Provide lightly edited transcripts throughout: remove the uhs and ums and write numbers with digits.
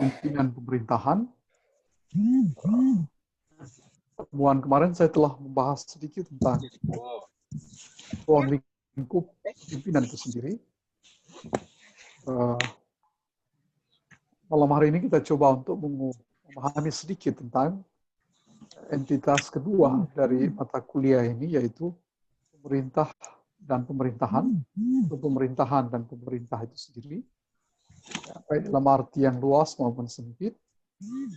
pimpinan pemerintahan. Pertemuan kemarin saya telah membahas sedikit tentang ruang lingkup pimpinan itu sendiri. Malam hari ini kita coba untuk memahami sedikit tentang entitas kedua dari mata kuliah ini, yaitu pemerintah dan pemerintahan, atau pemerintahan dan pemerintah itu sendiri, ya, baik dalam arti yang luas maupun sempit.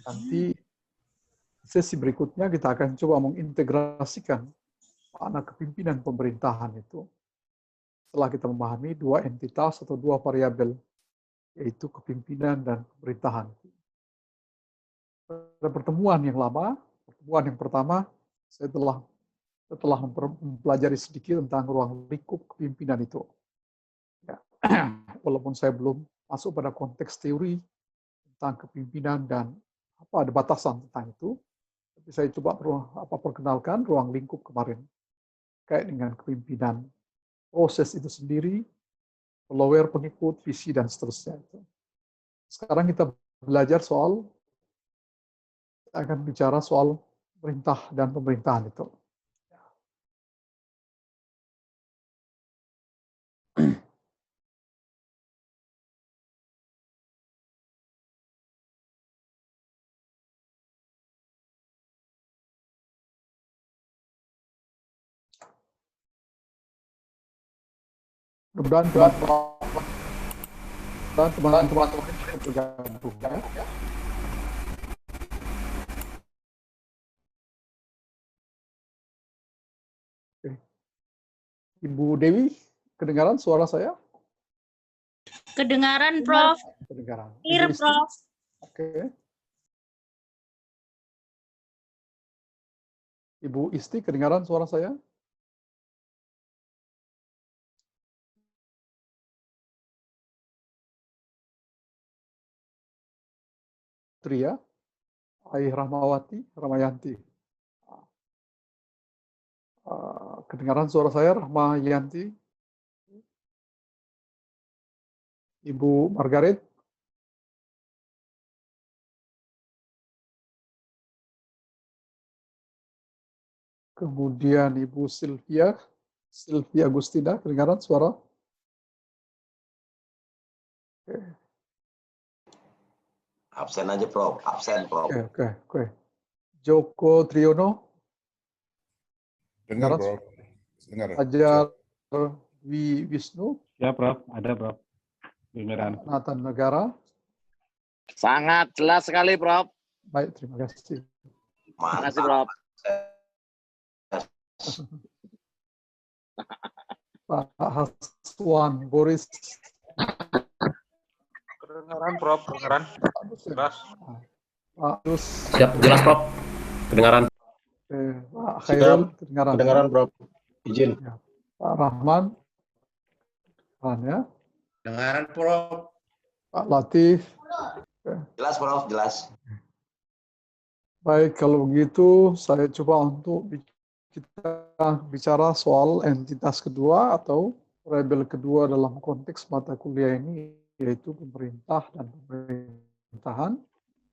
Nanti sesi berikutnya kita akan coba mengintegrasikan makna kepimpinan pemerintahan itu setelah kita memahami dua entitas atau dua variabel, yaitu kepimpinan dan pemerintahan. Pada pertemuan yang lama, pertemuan yang pertama, saya telah mempelajari sedikit tentang ruang lingkup kepimpinan itu. Ya. Walaupun saya belum masuk pada konteks teori tentang kepimpinan dan apa ada batasan tentang itu, tapi saya coba perkenalkan ruang lingkup kemarin kayak dengan kepimpinan, proses itu sendiri, follower, pengikut, visi, dan seterusnya. Sekarang kita belajar akan bicara soal perintah dan pemerintahan itu. Mudah-mudahan teman-teman bergabung ya. Ibu Dewi, kedengaran suara saya? Kedengaran, Prof. Kedengaran. Clear, Prof. Oke. Ibu Isti, kedengaran suara saya? Tria, Ai Rahmayanti. Kedengaran suara saya, Rahmayanti? Ibu Margaret? Kemudian Ibu Sylvia Agustina, kedengaran suara? Oke. Absen aja, Prof. Absen, Prof. Oke. Joko Triono? Dengar, Prof. Dengar. Ajar Wisnu? Ya, Prof. Ada, Prof. Beneran. Nathan Negara? Sangat jelas sekali, Prof. Baik, terima kasih. Terima kasih, Prof. Pak Haswan Boris. Kedengaran, Prof. Kedengaran. Jelas. Pak Yus. Siap, jelas, Prof. Kedengaran. Pak Khairul, kedengaran. Kedengaran, Prof. Izin. Ya. Pak Rahman. Ya. Kedengaran, Prof. Pak Latif. Jelas, Prof. Jelas. Baik, kalau begitu saya coba untuk kita bicara soal entitas kedua atau variabel kedua dalam konteks mata kuliah ini, yaitu pemerintah dan pemerintahan,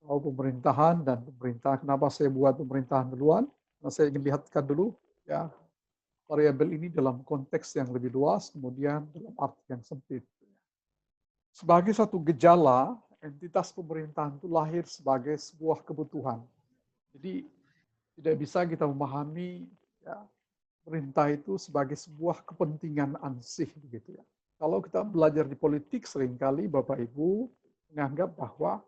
atau pemerintahan dan pemerintah. Kenapa saya buat pemerintahan duluan? Karena saya ingin lihatkan dulu ya variabel ini dalam konteks yang lebih luas, kemudian dalam arti yang sempit. Sebagai satu gejala, entitas pemerintahan itu lahir sebagai sebuah kebutuhan. Jadi tidak bisa kita memahami ya, perintah itu sebagai sebuah kepentingan ansih begitu ya. Kalau kita belajar di politik seringkali Bapak Ibu menganggap bahwa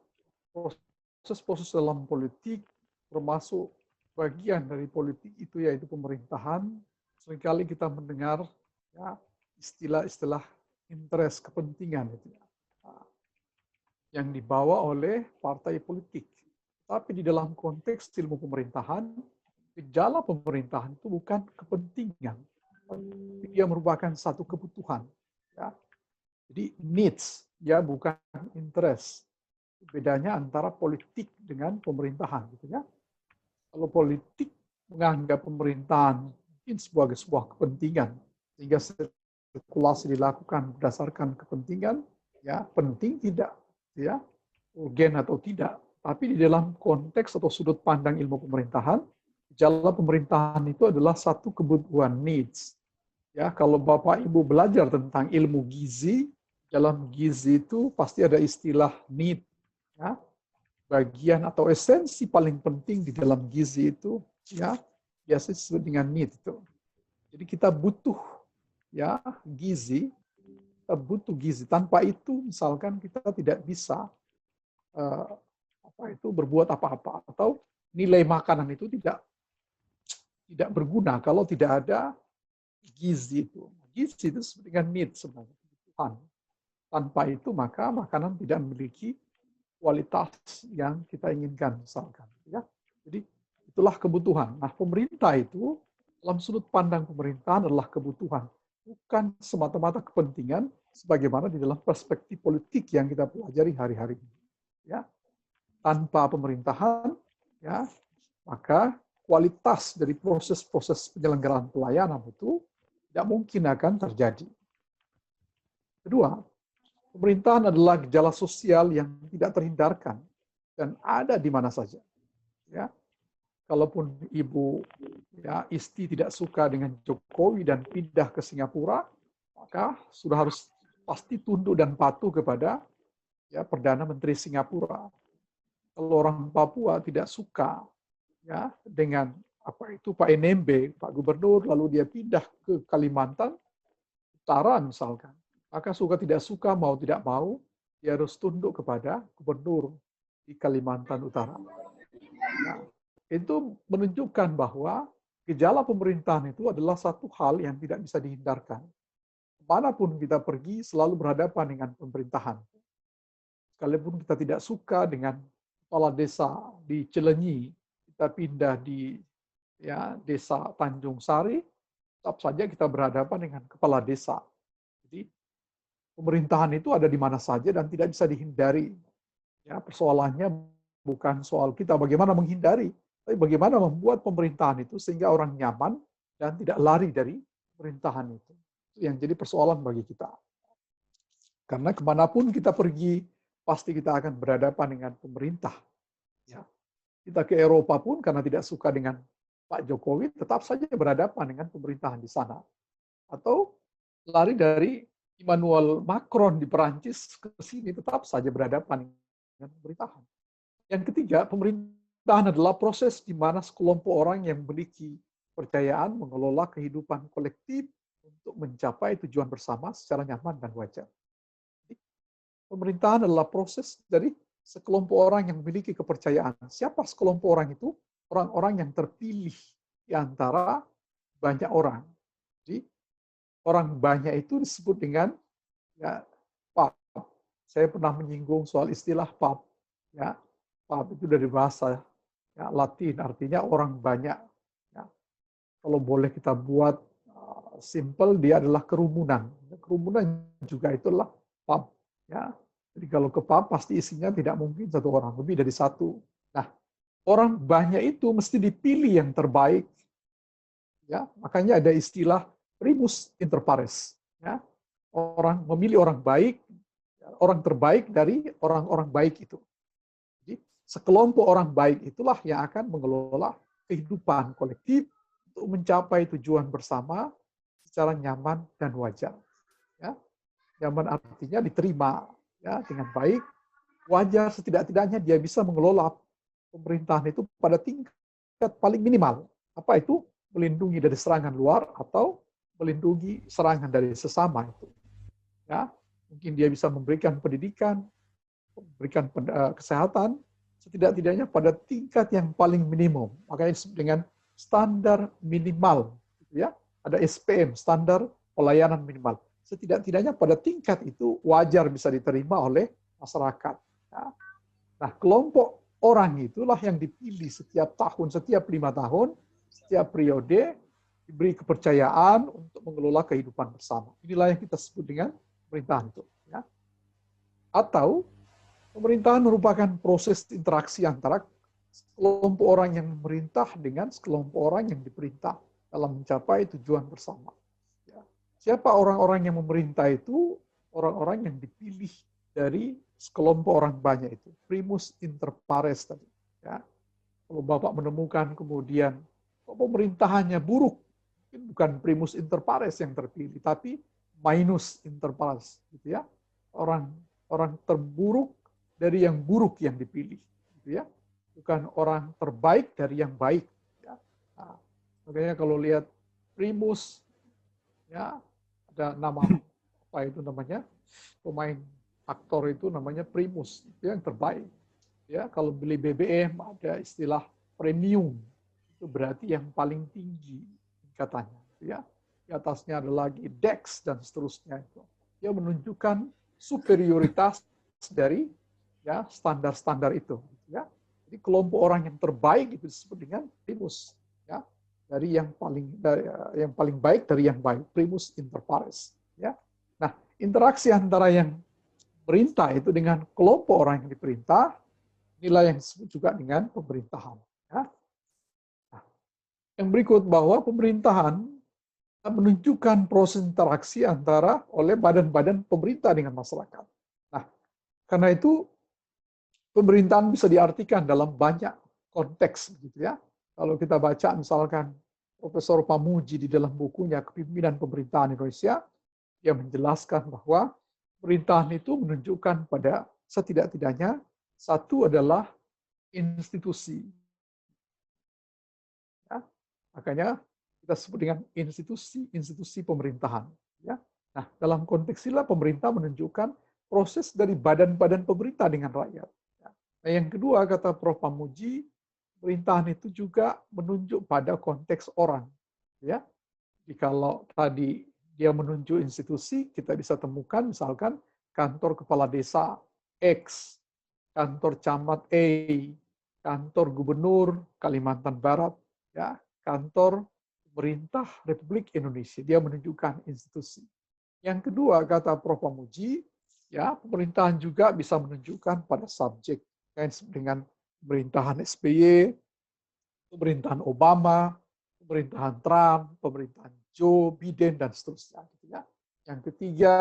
proses-proses dalam politik termasuk bagian dari politik itu yaitu pemerintahan. Seringkali kita mendengar ya, istilah-istilah interest, kepentingan itu ya, yang dibawa oleh partai politik. Tapi di dalam konteks ilmu pemerintahan, gejala pemerintahan itu bukan kepentingan, dia merupakan satu kebutuhan. Ya. Jadi needs, ya bukan interest. Bedanya antara politik dengan pemerintahan, gitu ya. Kalau politik menganggap pemerintahan mungkin sebagai sebuah kepentingan, sehingga sirkulasi dilakukan berdasarkan kepentingan, ya penting tidak, ya. urgen atau tidak, tapi di dalam konteks atau sudut pandang ilmu pemerintahan, gejala pemerintahan itu adalah satu kebutuhan needs. Ya, kalau Bapak Ibu belajar tentang ilmu gizi, dalam gizi itu pasti ada istilah need. Ya, bagian atau esensi paling penting di dalam gizi itu, ya, biasanya disebut dengan need itu. Jadi kita butuh, ya, gizi. Kita butuh gizi. Tanpa itu, misalkan kita tidak bisa berbuat apa-apa, atau nilai makanan itu tidak berguna kalau tidak ada gizi itu. Gizi itu seperti dengan need sebenarnya, kebutuhan. Tanpa itu maka makanan tidak memiliki kualitas yang kita inginkan misalkan. Ya. Jadi itulah kebutuhan. Nah, pemerintah itu dalam sudut pandang pemerintahan adalah kebutuhan, bukan semata-mata kepentingan sebagaimana di dalam perspektif politik yang kita pelajari hari-hari ini. Ya. Tanpa pemerintahan, ya, maka kualitas dari proses-proses penyelenggaraan pelayanan itu tidak mungkin akan terjadi. Kedua, pemerintahan adalah gejala sosial yang tidak terhindarkan dan ada di mana saja. Ya, kalaupun Ibu, ya, Isti tidak suka dengan Jokowi dan pindah ke Singapura, maka sudah harus pasti tunduk dan patuh kepada, ya, Perdana Menteri Singapura. Kalau orang Papua tidak suka, ya, dengan Pak NMB, Pak Gubernur, lalu dia pindah ke Kalimantan Utara misalkan, maka suka tidak suka, mau tidak mau, dia harus tunduk kepada gubernur di Kalimantan Utara. Nah, itu menunjukkan bahwa gejala pemerintahan itu adalah satu hal yang tidak bisa dihindarkan. Kemanapun kita pergi, selalu berhadapan dengan pemerintahan. Sekalipun kita tidak suka dengan kepala desa di Cilenyi, kita pindah di, ya, desa Tanjung Sari, tetap saja kita berhadapan dengan kepala desa. Jadi pemerintahan itu ada di mana saja dan tidak bisa dihindari. Ya, persoalannya bukan soal kita bagaimana menghindari, tapi bagaimana membuat pemerintahan itu sehingga orang nyaman dan tidak lari dari pemerintahan itu. Itu yang jadi persoalan bagi kita. Karena kemanapun kita pergi, pasti kita akan berhadapan dengan pemerintah. Ya. Kita ke Eropa pun karena tidak suka dengan Pak Jokowi, tetap saja berhadapan dengan pemerintahan di sana. Atau lari dari Emmanuel Macron di Perancis ke sini, tetap saja berhadapan dengan pemerintahan. Yang ketiga, pemerintahan adalah proses di mana sekelompok orang yang memiliki kepercayaan mengelola kehidupan kolektif untuk mencapai tujuan bersama secara nyaman dan wajar. Pemerintahan adalah proses dari sekelompok orang yang memiliki kepercayaan. Siapa sekelompok orang itu? Orang-orang yang terpilih di antara banyak orang. Jadi orang banyak itu disebut dengan, ya, PAP. Saya pernah menyinggung soal istilah PAP. Ya, PAP itu dari bahasa, ya, Latin, artinya orang banyak. Ya. Kalau boleh kita buat simple, dia adalah kerumunan. Kerumunan juga itulah PAP. Ya. Jadi kalau ke PAP pasti isinya tidak mungkin satu orang, lebih dari satu. Nah, orang banyak itu mesti dipilih yang terbaik. Ya, makanya ada istilah primus inter pares. Ya, orang memilih orang baik, orang terbaik dari orang-orang baik itu. Jadi sekelompok orang baik itulah yang akan mengelola kehidupan kolektif untuk mencapai tujuan bersama secara nyaman dan wajar. Ya, nyaman artinya diterima, ya, dengan baik, wajar, setidak-tidaknya dia bisa mengelola pemerintahan itu pada tingkat paling minimal. Apa itu? Melindungi dari serangan luar atau melindungi serangan dari sesama itu. Ya, mungkin dia bisa memberikan pendidikan, memberikan kesehatan, setidak-tidaknya pada tingkat yang paling minimum. Makanya dengan standar minimal, gitu ya. Ada SPM, standar pelayanan minimal. Setidak-tidaknya pada tingkat itu wajar bisa diterima oleh masyarakat. Ya. Nah, kelompok orang itulah yang dipilih setiap tahun, setiap 5 tahun, setiap periode, diberi kepercayaan untuk mengelola kehidupan bersama. Inilah yang kita sebut dengan pemerintahan itu. Ya. Atau pemerintahan merupakan proses interaksi antara kelompok orang yang memerintah dengan sekelompok orang yang diperintah dalam mencapai tujuan bersama. Siapa orang-orang yang memerintah itu? Orang-orang yang dipilih dari sekelompok orang banyak itu, primus inter pares tadi. Ya. Kalau Bapak menemukan kemudian kok pemerintahannya buruk, bukan primus inter pares yang terpilih, tapi minus inter pares, gitu ya. Orang terburuk dari yang buruk yang dipilih, gitu ya. Bukan orang terbaik dari yang baik. Ya. Nah, makanya kalau lihat primus, ya ada nama apa itu namanya, pemain aktor itu namanya primus, itu yang terbaik. Ya, kalau beli BBM ada istilah premium, itu berarti yang paling tinggi tingkatannya. Ya, di atasnya ada lagi Dex dan seterusnya itu. Dia menunjukkan superioritas dari ya standar-standar itu. Ya, jadi kelompok orang yang terbaik itu disebut dengan primus. Ya, dari yang paling baik dari yang baik, primus inter pares. Ya, nah interaksi antara yang perintah itu dengan kelompok orang yang diperintah, inilah yang disebut juga dengan pemerintahan. Ya. Nah, yang berikut bahwa pemerintahan menunjukkan proses interaksi antara oleh badan-badan pemerintah dengan masyarakat. Nah, karena itu pemerintahan bisa diartikan dalam banyak konteks, gitu ya. Kalau kita baca misalkan Profesor Pamuji di dalam bukunya Kepemimpinan Pemerintahan Indonesia, dia menjelaskan bahwa pemerintahan itu menunjukkan pada setidak-tidaknya satu adalah institusi. Ya, makanya kita sebut dengan institusi pemerintahan. Ya. Nah, dalam konteks inilah pemerintah menunjukkan proses dari badan-badan pemerintah dengan rakyat. Ya. Nah, yang kedua kata Prof. Pamuji, pemerintahan itu juga menunjuk pada konteks orang. Ya. Jadi kalau tadi dia menunjuk institusi, kita bisa temukan misalkan kantor kepala desa X, kantor camat A, kantor gubernur Kalimantan Barat, ya, kantor pemerintah Republik Indonesia. Dia menunjukkan institusi. Yang kedua kata Prof. Pamuji, ya pemerintahan juga bisa menunjukkan pada subjek, dengan pemerintahan SBY, pemerintahan Obama, pemerintahan Trump, pemerintahan Joe Biden dan seterusnya. Gitu ya. Yang ketiga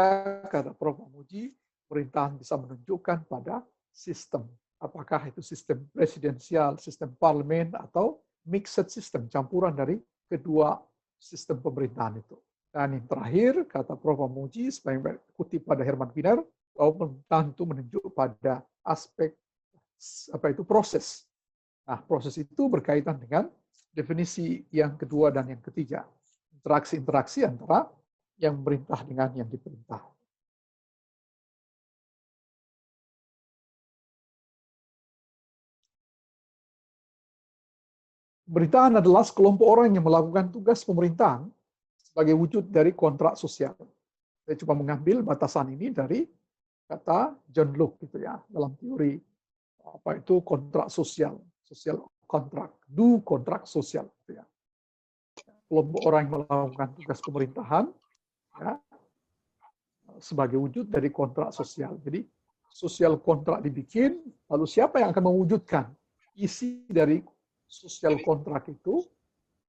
kata Prof. Pamuji, pemerintahan bisa menunjukkan pada sistem. Apakah itu sistem presidensial, sistem parlemen, atau mixed system, campuran dari kedua sistem pemerintahan itu. Dan yang terakhir, kata Prof. Pamuji, sebagai kutip pada Herman Wiener, bahwa pemerintahan itu menunjuk pada aspek proses. Nah, proses itu berkaitan dengan definisi yang kedua dan yang ketiga. Interaksi-interaksi antara yang memerintah dengan yang diperintah. Pemerintahan adalah sekelompok orang yang melakukan tugas pemerintahan sebagai wujud dari kontrak sosial. Saya coba mengambil batasan ini dari kata John Locke gitu ya, dalam teori apa itu kontrak sosial, social kontrak, do kontrak sosial gitu ya. Kelompok orang yang melakukan tugas pemerintahan ya, sebagai wujud dari kontrak sosial. Jadi sosial kontrak dibikin, lalu siapa yang akan mewujudkan isi dari sosial kontrak itu?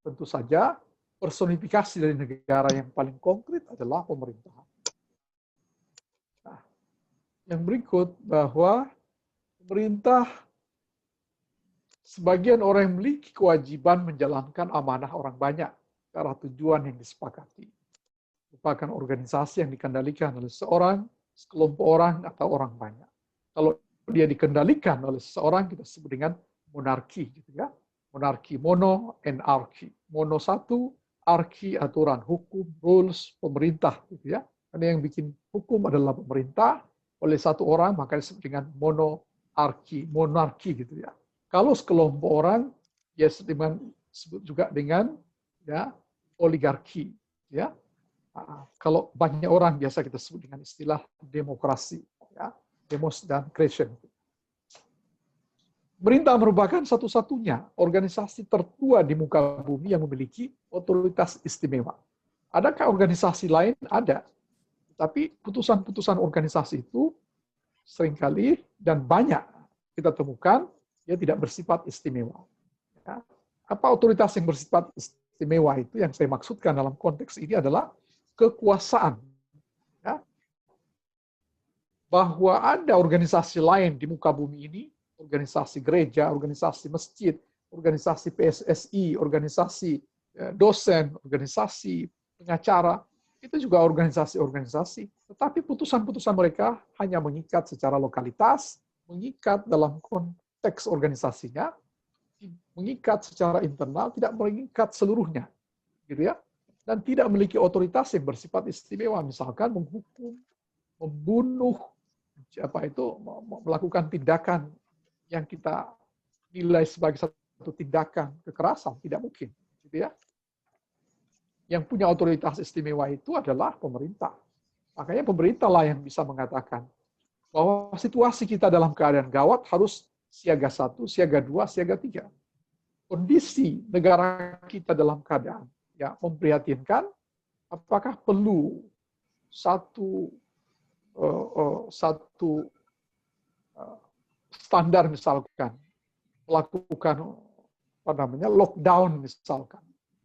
Tentu saja personifikasi dari negara yang paling konkret adalah pemerintahan. Nah, yang berikut bahwa pemerintah sebagian orang yang memiliki kewajiban menjalankan amanah orang banyak ke arah tujuan yang disepakati. Merupakan organisasi yang dikendalikan oleh seorang, sekelompok orang, atau orang banyak. Kalau dia dikendalikan oleh seseorang, kita sebut dengan monarki, gitu ya. Monarki, mono, anarki. Mono satu, arki, aturan, hukum, rules, pemerintah, gitu ya. Karena yang bikin hukum adalah pemerintah, oleh satu orang, maka disebut dengan monarki, gitu ya. Kalau sekelompok orang, ya disebut juga dengan ya oligarki, ya. Kalau banyak orang biasa kita sebut dengan istilah demokrasi, ya, demos dan creation. Pemerintah merupakan satu-satunya organisasi tertua di muka bumi yang memiliki otoritas istimewa. Adakah organisasi lain? Ada. Tapi putusan-putusan organisasi itu seringkali dan banyak kita temukan dia tidak bersifat istimewa. Ya. Apa otoritas yang bersifat istimewa itu yang saya maksudkan dalam konteks ini adalah kekuasaan. Ya. bahwa ada organisasi lain di muka bumi ini, organisasi gereja, organisasi masjid, organisasi PSSI, organisasi dosen, organisasi pengacara, itu juga organisasi-organisasi. Tetapi putusan-putusan mereka hanya mengikat secara lokalitas, mengikat dalam konteks organisasinya, mengikat secara internal, tidak mengikat seluruhnya, gitu ya. Dan tidak memiliki otoritas yang bersifat istimewa, misalkan menghukum, membunuh, melakukan tindakan yang kita nilai sebagai satu tindakan kekerasan, tidak mungkin, gitu ya. Yang punya otoritas istimewa itu adalah pemerintah. Makanya pemerintah lah yang bisa mengatakan bahwa situasi kita dalam keadaan gawat harus siaga 1, siaga 2, siaga 3. Kondisi negara kita dalam keadaan ya memprihatinkan, apakah perlu satu standar misalkan melakukan lockdown misalkan,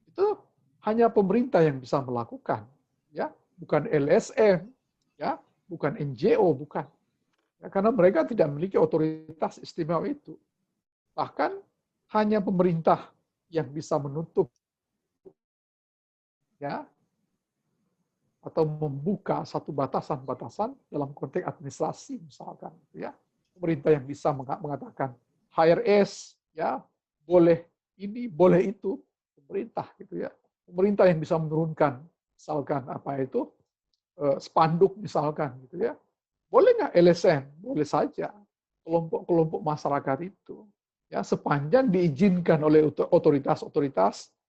itu hanya pemerintah yang bisa melakukan, ya, bukan LSM, ya, bukan NGO, bukan, ya, karena mereka tidak memiliki otoritas istimewa itu. Bahkan hanya pemerintah yang bisa menutup, ya, atau membuka satu batasan-batasan dalam konteks administrasi misalkan, ya, pemerintah yang bisa mengatakan HRS, ya, boleh ini, boleh itu, pemerintah, gitu ya. Pemerintah yang bisa menurunkan, misalkan spanduk misalkan, gitu ya. Boleh nggak LSM? Boleh saja. Kelompok-kelompok masyarakat itu, ya, sepanjang diizinkan oleh otoritas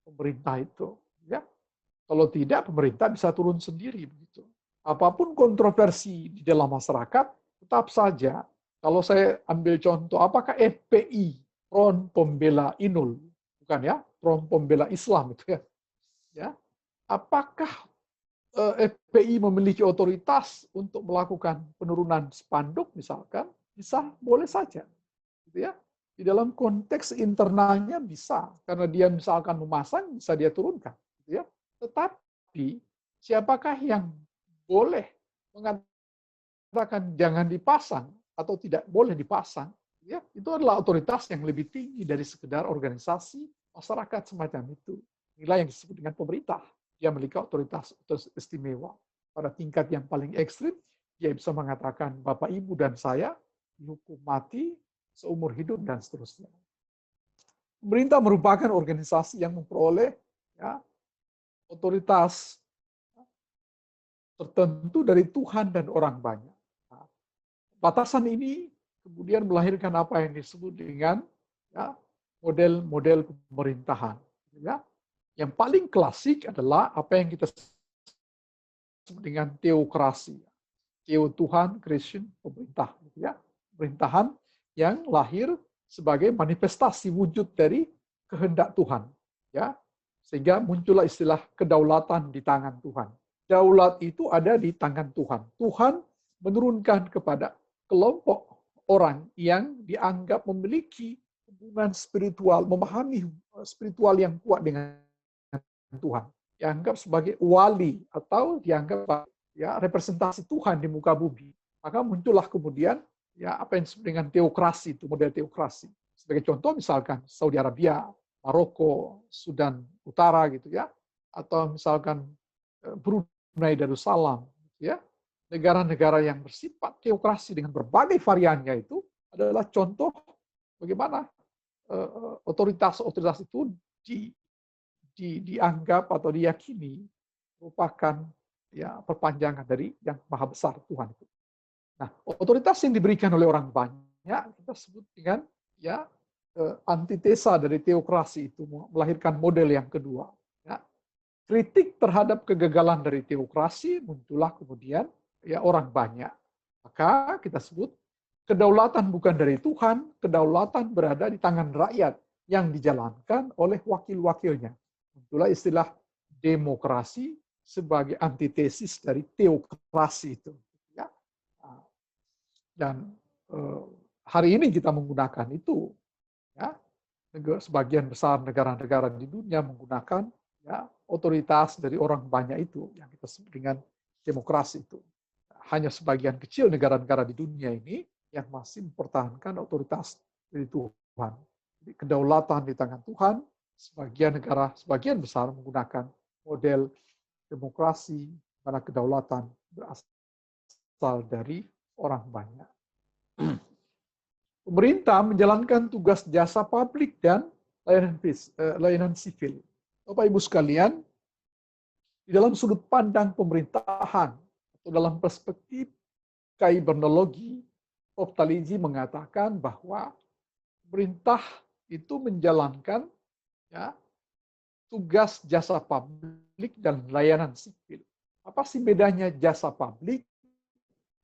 pemerintah itu, ya. Kalau tidak, pemerintah bisa turun sendiri begitu. Apapun kontroversi di dalam masyarakat, tetap saja. Kalau saya ambil contoh, apakah FPI, Front Pembela Inul, bukan ya, Front Pembela Islam itu ya. Ya, apakah FPI memiliki otoritas untuk melakukan penurunan spanduk misalkan? Bisa, boleh saja, gitu ya. Di dalam konteks internalnya bisa, karena dia misalkan memasang, bisa dia turunkan, gitu ya. Tetapi siapakah yang boleh mengatakan jangan dipasang atau tidak boleh dipasang? Ya, itu adalah otoritas yang lebih tinggi dari sekedar organisasi masyarakat semacam itu. Inilah yang disebut dengan pemerintah. Dia memiliki otoritas istimewa. Pada tingkat yang paling ekstrim, dia bisa mengatakan Bapak, Ibu, dan saya dihukum mati seumur hidup dan seterusnya. Pemerintah merupakan organisasi yang memperoleh, ya, otoritas tertentu dari Tuhan dan orang banyak. Nah, batasan ini kemudian melahirkan apa yang disebut dengan, ya, model-model pemerintahan. Ya. Yang paling klasik adalah apa yang kita sebut dengan teokrasi. Teo Tuhan, Kristen, pemerintah. Ya. Pemerintahan yang lahir sebagai manifestasi wujud dari kehendak Tuhan. Ya. Sehingga muncullah istilah kedaulatan di tangan Tuhan. Daulat itu ada di tangan Tuhan. Tuhan menurunkan kepada kelompok orang yang dianggap memiliki hubungan spiritual, memahami spiritual yang kuat dengan Tuhan. Dianggap sebagai wali atau dianggap, ya, representasi Tuhan di muka bumi. Maka muncullah kemudian, ya, apa yang disebut dengan teokrasi, itu model teokrasi. Sebagai contoh misalkan Saudi Arabia, Maroko, Sudan Utara, gitu ya, atau misalkan Brunei Darussalam, ya, negara-negara yang bersifat teokrasi dengan berbagai variannya itu adalah contoh bagaimana otoritas itu dianggap atau diyakini merupakan, ya, perpanjangan dari yang maha besar Tuhan itu. Nah, otoritas yang diberikan oleh orang banyak kita sebut dengan, ya, antitesa dari teokrasi itu, melahirkan model yang kedua. Ya. Kritik terhadap kegagalan dari teokrasi muncullah kemudian, ya, orang banyak. Maka kita sebut kedaulatan bukan dari Tuhan, kedaulatan berada di tangan rakyat yang dijalankan oleh wakil-wakilnya. Muncullah istilah demokrasi sebagai antitesis dari teokrasi itu. Ya. Dan hari ini kita menggunakan itu. Ya, sebagian besar negara-negara di dunia menggunakan, ya, otoritas dari orang banyak itu yang kita sebut dengan demokrasi itu. hanya sebagian kecil negara-negara di dunia ini yang masih mempertahankan otoritas dari Tuhan. Jadi kedaulatan di tangan Tuhan, sebagian negara, sebagian besar menggunakan model demokrasi, karena kedaulatan berasal dari orang banyak. Pemerintah menjalankan tugas jasa publik dan layanan sivil. Bapak Ibu sekalian, di dalam sudut pandang pemerintahan atau dalam perspektif kybernologi, Prof. Taliji mengatakan bahwa pemerintah itu menjalankan ya, tugas jasa publik dan layanan sipil. Apa sih bedanya jasa publik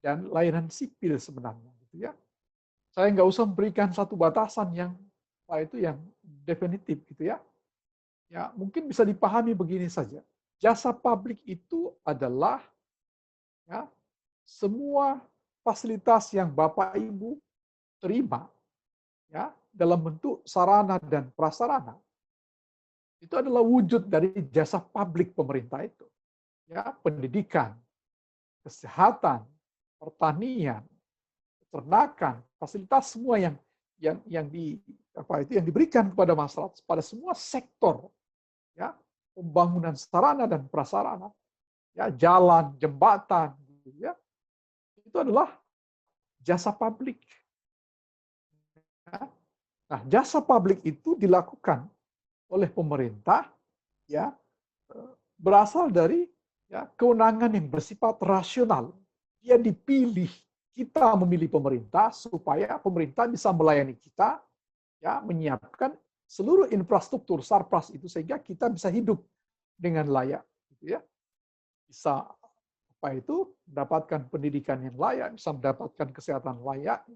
dan layanan sipil sebenarnya? Gitu ya. Saya nggak usah memberikan satu batasan yang definitif gitu ya. Ya mungkin bisa dipahami begini saja. Jasa publik itu adalah ya, semua fasilitas yang Bapak Ibu terima ya dalam bentuk sarana dan prasarana. Itu adalah wujud dari jasa publik pemerintah itu. Ya, pendidikan, kesehatan, pertanian, peternakan, fasilitas semua yang diberikan kepada masyarakat pada semua sektor, ya, pembangunan sarana dan prasarana, ya, jalan, jembatan, ya, itu adalah jasa publik. Ya. Nah, jasa publik itu dilakukan oleh pemerintah, ya, berasal dari ya, kewenangan yang bersifat rasional. Dia dipilih. Kita memilih pemerintah supaya pemerintah bisa melayani kita, ya, menyiapkan seluruh infrastruktur sarpras itu sehingga kita bisa hidup dengan layak, gitu ya. Bisa mendapatkan pendidikan yang layak, bisa mendapatkan kesehatan layak,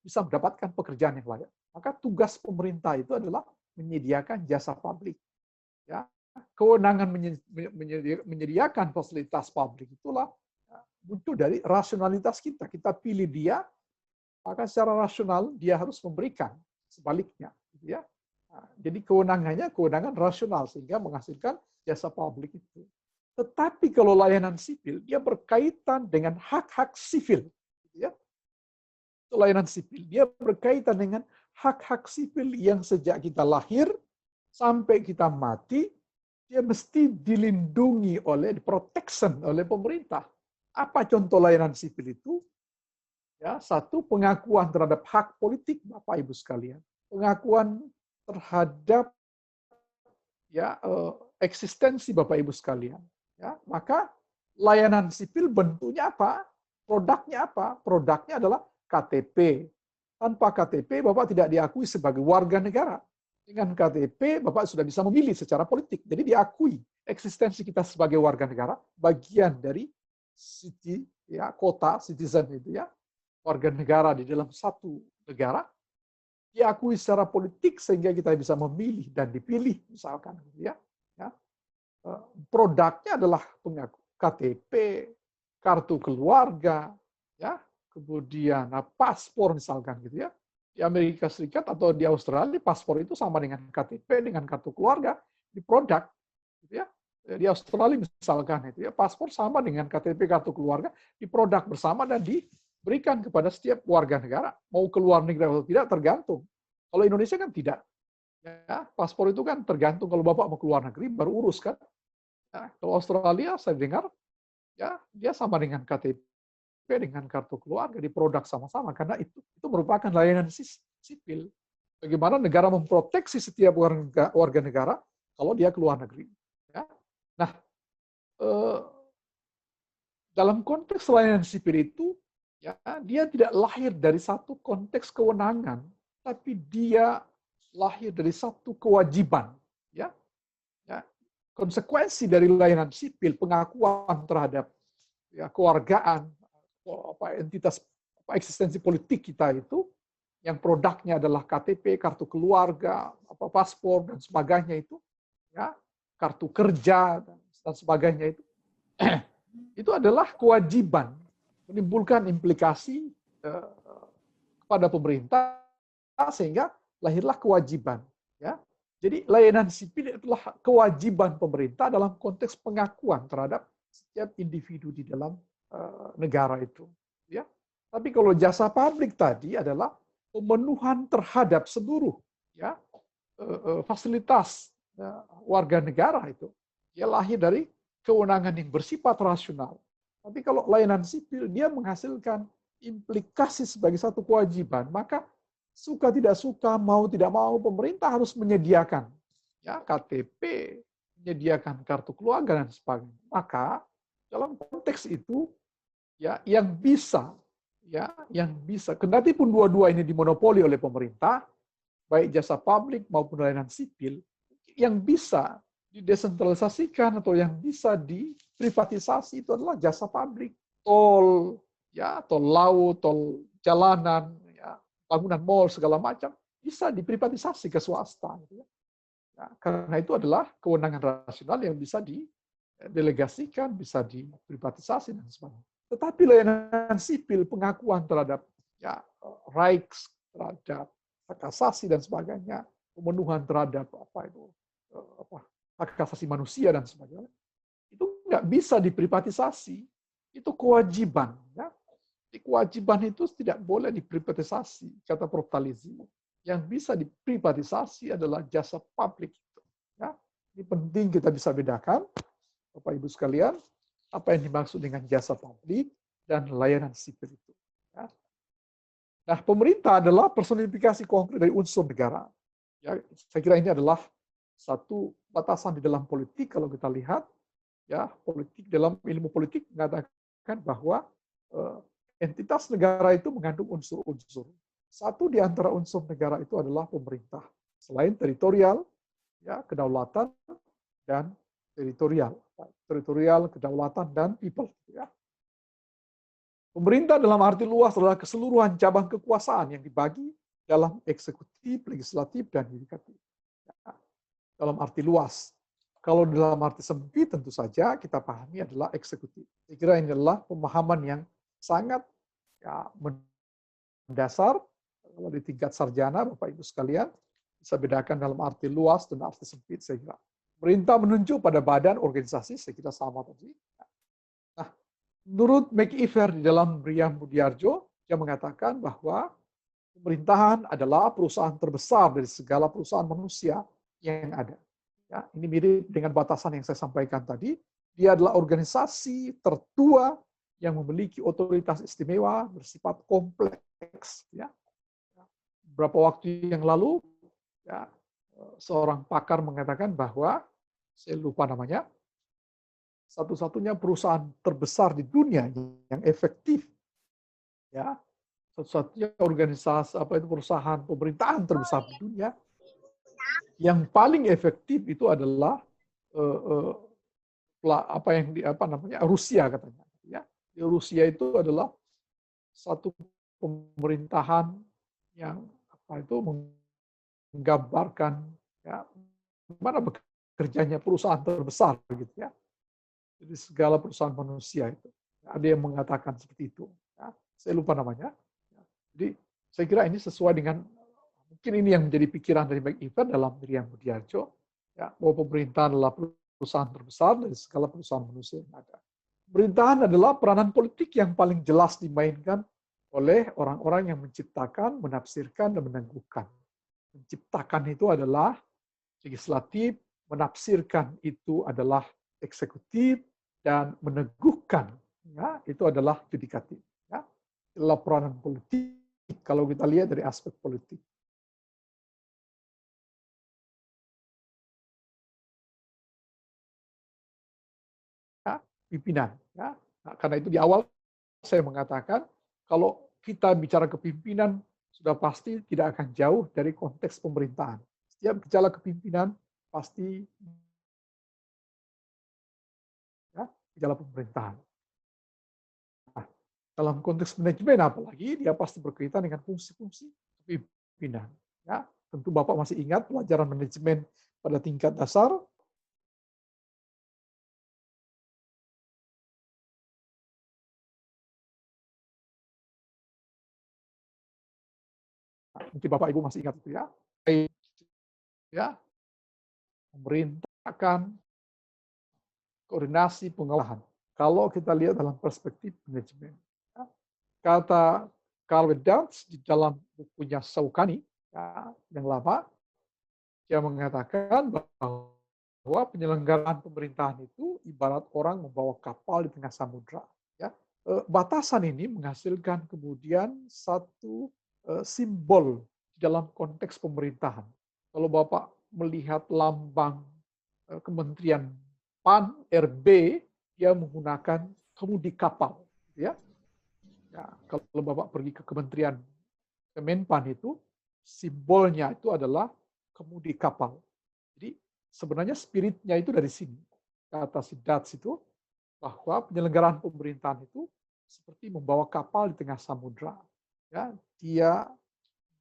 bisa mendapatkan pekerjaan yang layak. Maka tugas pemerintah itu adalah menyediakan jasa publik. Ya, kewenangan menyediakan fasilitas publik itulah muncul dari rasionalitas kita. Kita pilih dia, maka secara rasional dia harus memberikan sebaliknya. Gitu ya. Nah, jadi kewenangannya kewenangan rasional sehingga menghasilkan jasa publik itu. Tetapi kalau layanan sipil, dia berkaitan dengan hak-hak sipil. Gitu ya. Layanan sipil, dia berkaitan dengan hak-hak sipil yang sejak kita lahir sampai kita mati, dia mesti dilindungi protection oleh pemerintah. Apa contoh layanan sipil itu? Ya, satu, pengakuan terhadap hak politik Bapak Ibu sekalian. Pengakuan terhadap ya eksistensi Bapak Ibu sekalian. Ya, maka layanan sipil bentuknya apa? Produknya apa? Produknya adalah KTP. Tanpa KTP Bapak tidak diakui sebagai warga negara. Dengan KTP Bapak sudah bisa memilih secara politik. Jadi diakui eksistensi kita sebagai warga negara, bagian dari city, ya, kota, citizen itu ya, warga negara di dalam satu negara, diakui secara politik sehingga kita bisa memilih dan dipilih, misalkan, gitu ya. Produknya adalah pengaku KTP, kartu keluarga, ya, kemudian paspor misalkan, gitu ya. Di Amerika Serikat atau di Australia paspor itu sama dengan KTP, dengan kartu keluarga di produk, gitu ya. Di Australia misalkan itu ya, paspor sama dengan KTP kartu keluarga di produk bersama dan diberikan kepada setiap warga negara. Mau keluar negeri atau tidak tergantung. Kalau Indonesia kan tidak. Ya, paspor itu kan tergantung kalau Bapak mau keluar negeri baru urus kan. Ya, kalau Australia saya dengar ya dia sama dengan KTP dengan kartu keluarga di produk sama-sama karena itu merupakan layanan sipil. Bagaimana negara memproteksi setiap warga negara kalau dia keluar negeri. Ya. Nah, dalam konteks layanan sipil itu, ya, dia tidak lahir dari satu konteks kewenangan, tapi dia lahir dari satu kewajiban. Ya. Ya. Konsekuensi dari layanan sipil, pengakuan terhadap ya, kewargaan, entitas eksistensi politik kita itu, yang produknya adalah KTP, kartu keluarga, paspor dan sebagainya itu, ya. Kartu kerja dan sebagainya itu adalah kewajiban menimbulkan implikasi kepada pemerintah sehingga lahirlah kewajiban, ya. Jadi layanan sipil itulah kewajiban pemerintah dalam konteks pengakuan terhadap setiap individu di dalam negara itu. Ya. Tapi kalau jasa publik tadi adalah pemenuhan terhadap seluruh ya fasilitas warga negara itu. Dia lahir dari kewenangan yang bersifat rasional. Tapi kalau layanan sipil dia menghasilkan implikasi sebagai satu kewajiban, maka suka tidak suka, mau tidak mau, pemerintah harus menyediakan ya KTP, menyediakan kartu keluarga dan sebagainya. Maka dalam konteks itu ya yang bisa kendati pun dua-dua ini dimonopoli oleh pemerintah, baik jasa publik maupun layanan sipil, yang bisa didesentralisasikan atau yang bisa diprivatisasi itu adalah jasa publik, tol, ya, tol laut, tol jalanan, ya, bangunan mal segala macam bisa diprivatisasi ke swasta. Gitu ya. Ya, karena itu adalah kewenangan rasional yang bisa didelegasikan, bisa diprivatisasi dan sebagainya. Tetapi layanan sipil, pengakuan terhadap ya rights, terhadap hak asasi dan sebagainya, pemenuhan terhadap hak asasi manusia dan sebagainya, itu nggak bisa diprivatisasi. Itu kewajiban. Ya. Kewajiban itu tidak boleh diprivatisasi, kata Prof. Talizi. Yang bisa diprivatisasi adalah jasa publik. Ya. Ini penting kita bisa bedakan, Bapak Ibu sekalian, apa yang dimaksud dengan jasa publik dan layanan sipil itu. Ya. Nah, pemerintah adalah personifikasi konkret dari unsur negara. Ya, saya kira ini adalah satu batasan di dalam politik kalau kita lihat, ya politik dalam ilmu politik mengatakan bahwa entitas negara itu mengandung unsur-unsur. Satu di antara unsur negara itu adalah pemerintah. Selain teritorial, ya kedaulatan dan teritorial, kedaulatan dan people. Ya. Pemerintah dalam arti luas adalah keseluruhan cabang kekuasaan yang dibagi dalam eksekutif, legislatif, dan yudikatif. Ya. Dalam arti luas. Kalau dalam arti sempit tentu saja kita pahami adalah eksekutif. Saya kira ini adalah pemahaman yang sangat ya, mendasar. Kalau di tingkat sarjana, Bapak Ibu sekalian, bisa bedakan dalam arti luas dan arti sempit, saya kira. Pemerintah menunjuk pada badan organisasi, saya kira sama tadi. Nah, menurut McIver di dalam Meriam Budiarjo, dia mengatakan bahwa pemerintahan adalah perusahaan terbesar dari segala perusahaan manusia yang ada. Ya, ini mirip dengan batasan yang saya sampaikan tadi. Dia adalah organisasi tertua yang memiliki otoritas istimewa bersifat kompleks. Ya. Beberapa waktu yang lalu, ya, seorang pakar mengatakan bahwa, saya lupa namanya, satu-satunya perusahaan terbesar di dunia yang efektif, ya, satu-satunya organisasi perusahaan pemerintahan terbesar di dunia yang paling efektif itu adalah Rusia katanya. Ya, Rusia itu adalah satu pemerintahan yang menggambarkan ya bagaimana bekerjanya perusahaan terbesar gitu ya. Jadi segala perusahaan manusia itu. Ada yang mengatakan seperti itu. Ya. Saya lupa namanya. Jadi saya kira ini sesuai dengan mungkin ini yang menjadi pikiran dari McIver dalam Meriam Budiarjo, ya, bahwa pemerintahan adalah perusahaan terbesar dari segala perusahaan manusia yang ada. Pemerintahan adalah peranan politik yang paling jelas dimainkan oleh orang-orang yang menciptakan, menafsirkan, dan meneguhkan. Menciptakan itu adalah legislatif, menafsirkan itu adalah eksekutif, dan meneguhkan ya, itu adalah yudikatif. Ya. Itulah peranan politik kalau kita lihat dari aspek politik. Ya, pimpinan. Ya. Nah, karena itu di awal saya mengatakan kalau kita bicara kepimpinan sudah pasti tidak akan jauh dari konteks pemerintahan. Setiap gejala kepimpinan pasti ya, gejala pemerintahan. Nah, dalam konteks manajemen apalagi dia pasti berkaitan dengan fungsi-fungsi kepimpinan. Ya, tentu Bapak masih ingat pelajaran manajemen pada tingkat dasar. Mungkin Bapak Ibu masih ingat itu ya. Ya, memerintahkan koordinasi pengawasan. kalau kita lihat dalam perspektif manajemen. Ya, kata Carl Dance di dalam bukunya Saukani ya, yang lama, dia mengatakan bahwa penyelenggaraan pemerintahan itu ibarat orang membawa kapal di tengah samudra. Ya. Batasan ini menghasilkan kemudian satu simbol di dalam konteks pemerintahan. Kalau Bapak melihat lambang Kementerian PAN, RB, dia menggunakan kemudi kapal. Ya. Ya, kalau Bapak pergi ke Kementerian Kemenpan itu, simbolnya itu adalah kemudi kapal. Jadi sebenarnya spiritnya itu dari sini. Kata si Dutch itu, bahwa penyelenggaraan pemerintahan itu seperti membawa kapal di tengah samudra. Ya, dia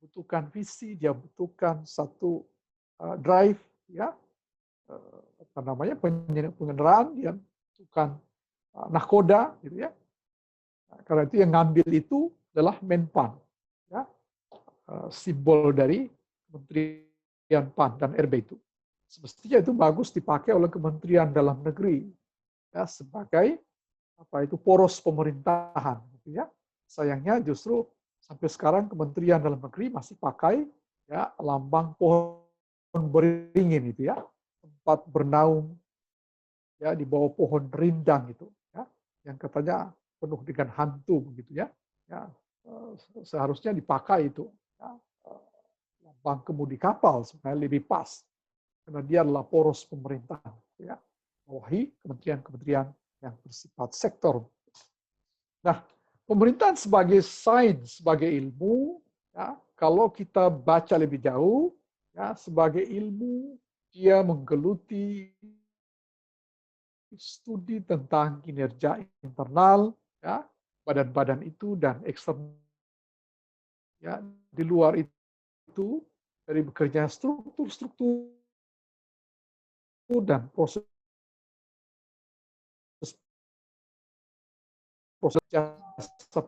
butuhkan visi, dia butuhkan satu drive, ya, apa namanya, pengendaraan, dia butuhkan nahkoda, gitu ya. Nah, karena itu yang ngambil itu adalah Menpan, ya, simbol dari Kementerian PAN dan RB itu. Semestinya itu bagus dipakai oleh Kementerian Dalam Negeri, ya, sebagai apa itu poros pemerintahan, gitu ya. Sayangnya justru sampai sekarang Kementerian Dalam Negeri masih pakai ya lambang pohon beringin itu ya, tempat bernaung ya di bawah pohon rindang itu ya, yang katanya penuh dengan hantu begitu ya. Ya, seharusnya dipakai itu ya, lambang kemudi kapal sebenarnya lebih pas karena dia adalah poros pemerintahan ya, bawahi kementerian-kementerian yang bersifat sektor. Nah, pemerintahan sebagai sains, sebagai ilmu, ya, kalau kita baca lebih jauh, ya, sebagai ilmu, dia menggeluti studi tentang kinerja internal, ya, badan-badan itu dan eksternal. Ya, di luar itu dari bekerja struktur-struktur dan proses jasa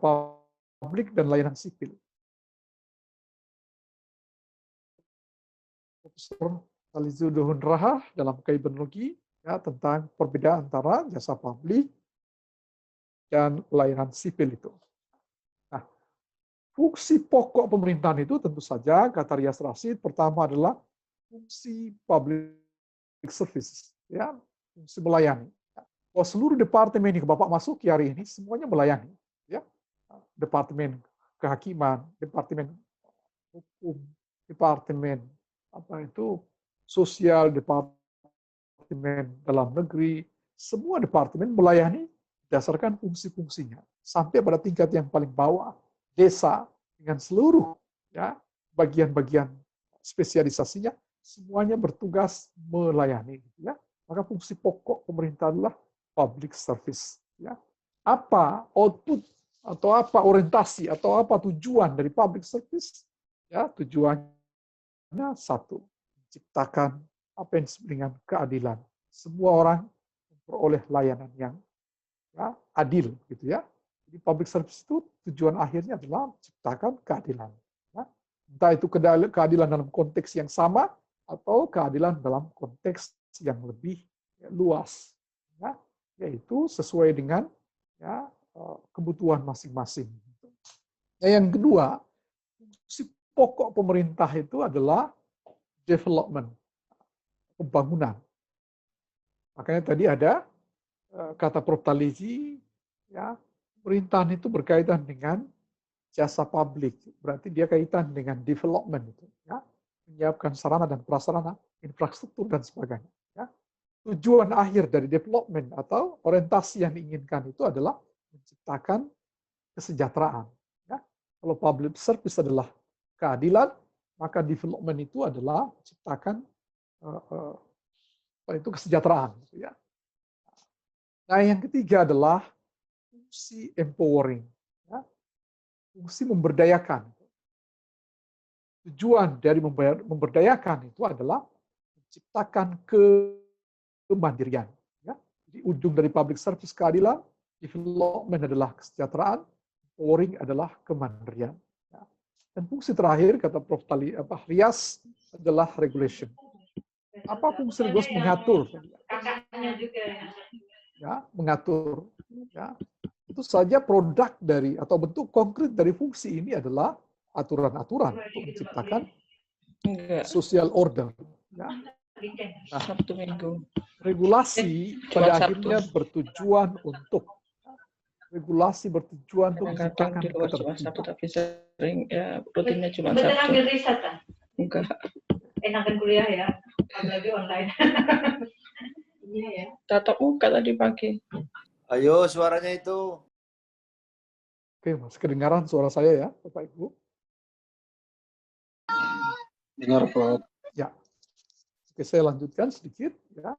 publik dan layanan sipil. Profesor Salizuddin Raha dalam kriminologi ya, tentang perbedaan antara jasa publik dan layanan sipil itu. Nah, fungsi pokok pemerintahan itu tentu saja kata Rias Rashid pertama adalah fungsi public service, ya, fungsi melayani. Bahwa seluruh departemen yang Bapak masuki hari ini semuanya melayani, ya. Departemen kehakiman, departemen hukum, departemen apa itu sosial, departemen dalam negeri, semua departemen melayani berdasarkan fungsi-fungsinya sampai pada tingkat yang paling bawah, desa dengan seluruh ya bagian-bagian spesialisasinya semuanya bertugas melayani, ya. Maka fungsi pokok pemerintah adalah public service, ya. Apa output atau apa orientasi atau apa tujuan dari public service? Ya, tujuannya satu, menciptakan apa yang disebut dengan keadilan. Semua orang memperoleh layanan yang ya, adil, gitu ya. Jadi public service itu tujuan akhirnya adalah menciptakan keadilan. Ya. Entah itu keadilan dalam konteks yang sama atau keadilan dalam konteks yang lebih ya, luas. Ya, yaitu sesuai dengan ya, kebutuhan masing-masing. Yang kedua, fungsi pokok pemerintah itu adalah development, pembangunan. Makanya tadi ada kata Prof. Talizi, ya, pemerintahan itu berkaitan dengan jasa publik, berarti dia kaitan dengan development itu, ya, menyiapkan sarana dan prasarana, infrastruktur dan sebagainya. Ya. Tujuan akhir dari development atau orientasi yang diinginkan itu adalah menciptakan kesejahteraan. Ya. Kalau public service adalah keadilan, maka development itu adalah menciptakan itu kesejahteraan. Ya. Nah, yang ketiga adalah fungsi empowering, ya. Fungsi memberdayakan. Tujuan dari memberdayakan itu adalah menciptakan kemandirian. Ya. Jadi ujung dari public service keadilan, development adalah kesejahteraan, empowering adalah kemandirian. Ya. Dan fungsi terakhir kata Prof. Rias adalah regulation. Apa fungsi regulasi mengatur? ya, mengatur, ya. Tentu saja produk dari atau bentuk konkret dari fungsi ini adalah aturan-aturan untuk menciptakan Enggak, social order. Ya. Nah, Sabtu Minggu. regulasi Cuma pada Sabtu. akhirnya bertujuan untuk Kadang-kadang menciptakan di luar cuma ketertiban. Sabtu, tapi sering ya rutinnya cuma Betul Sabtu. ambil riset kan? Enggak, Enakan kuliah ya, apalagi online. Iya ya. tatap muka tadi pagi. Ayo suaranya itu. Oke, Mas, kedengaran suara saya ya, Bapak Ibu? Dengar, Prof. Ya. Oke, saya lanjutkan sedikit ya.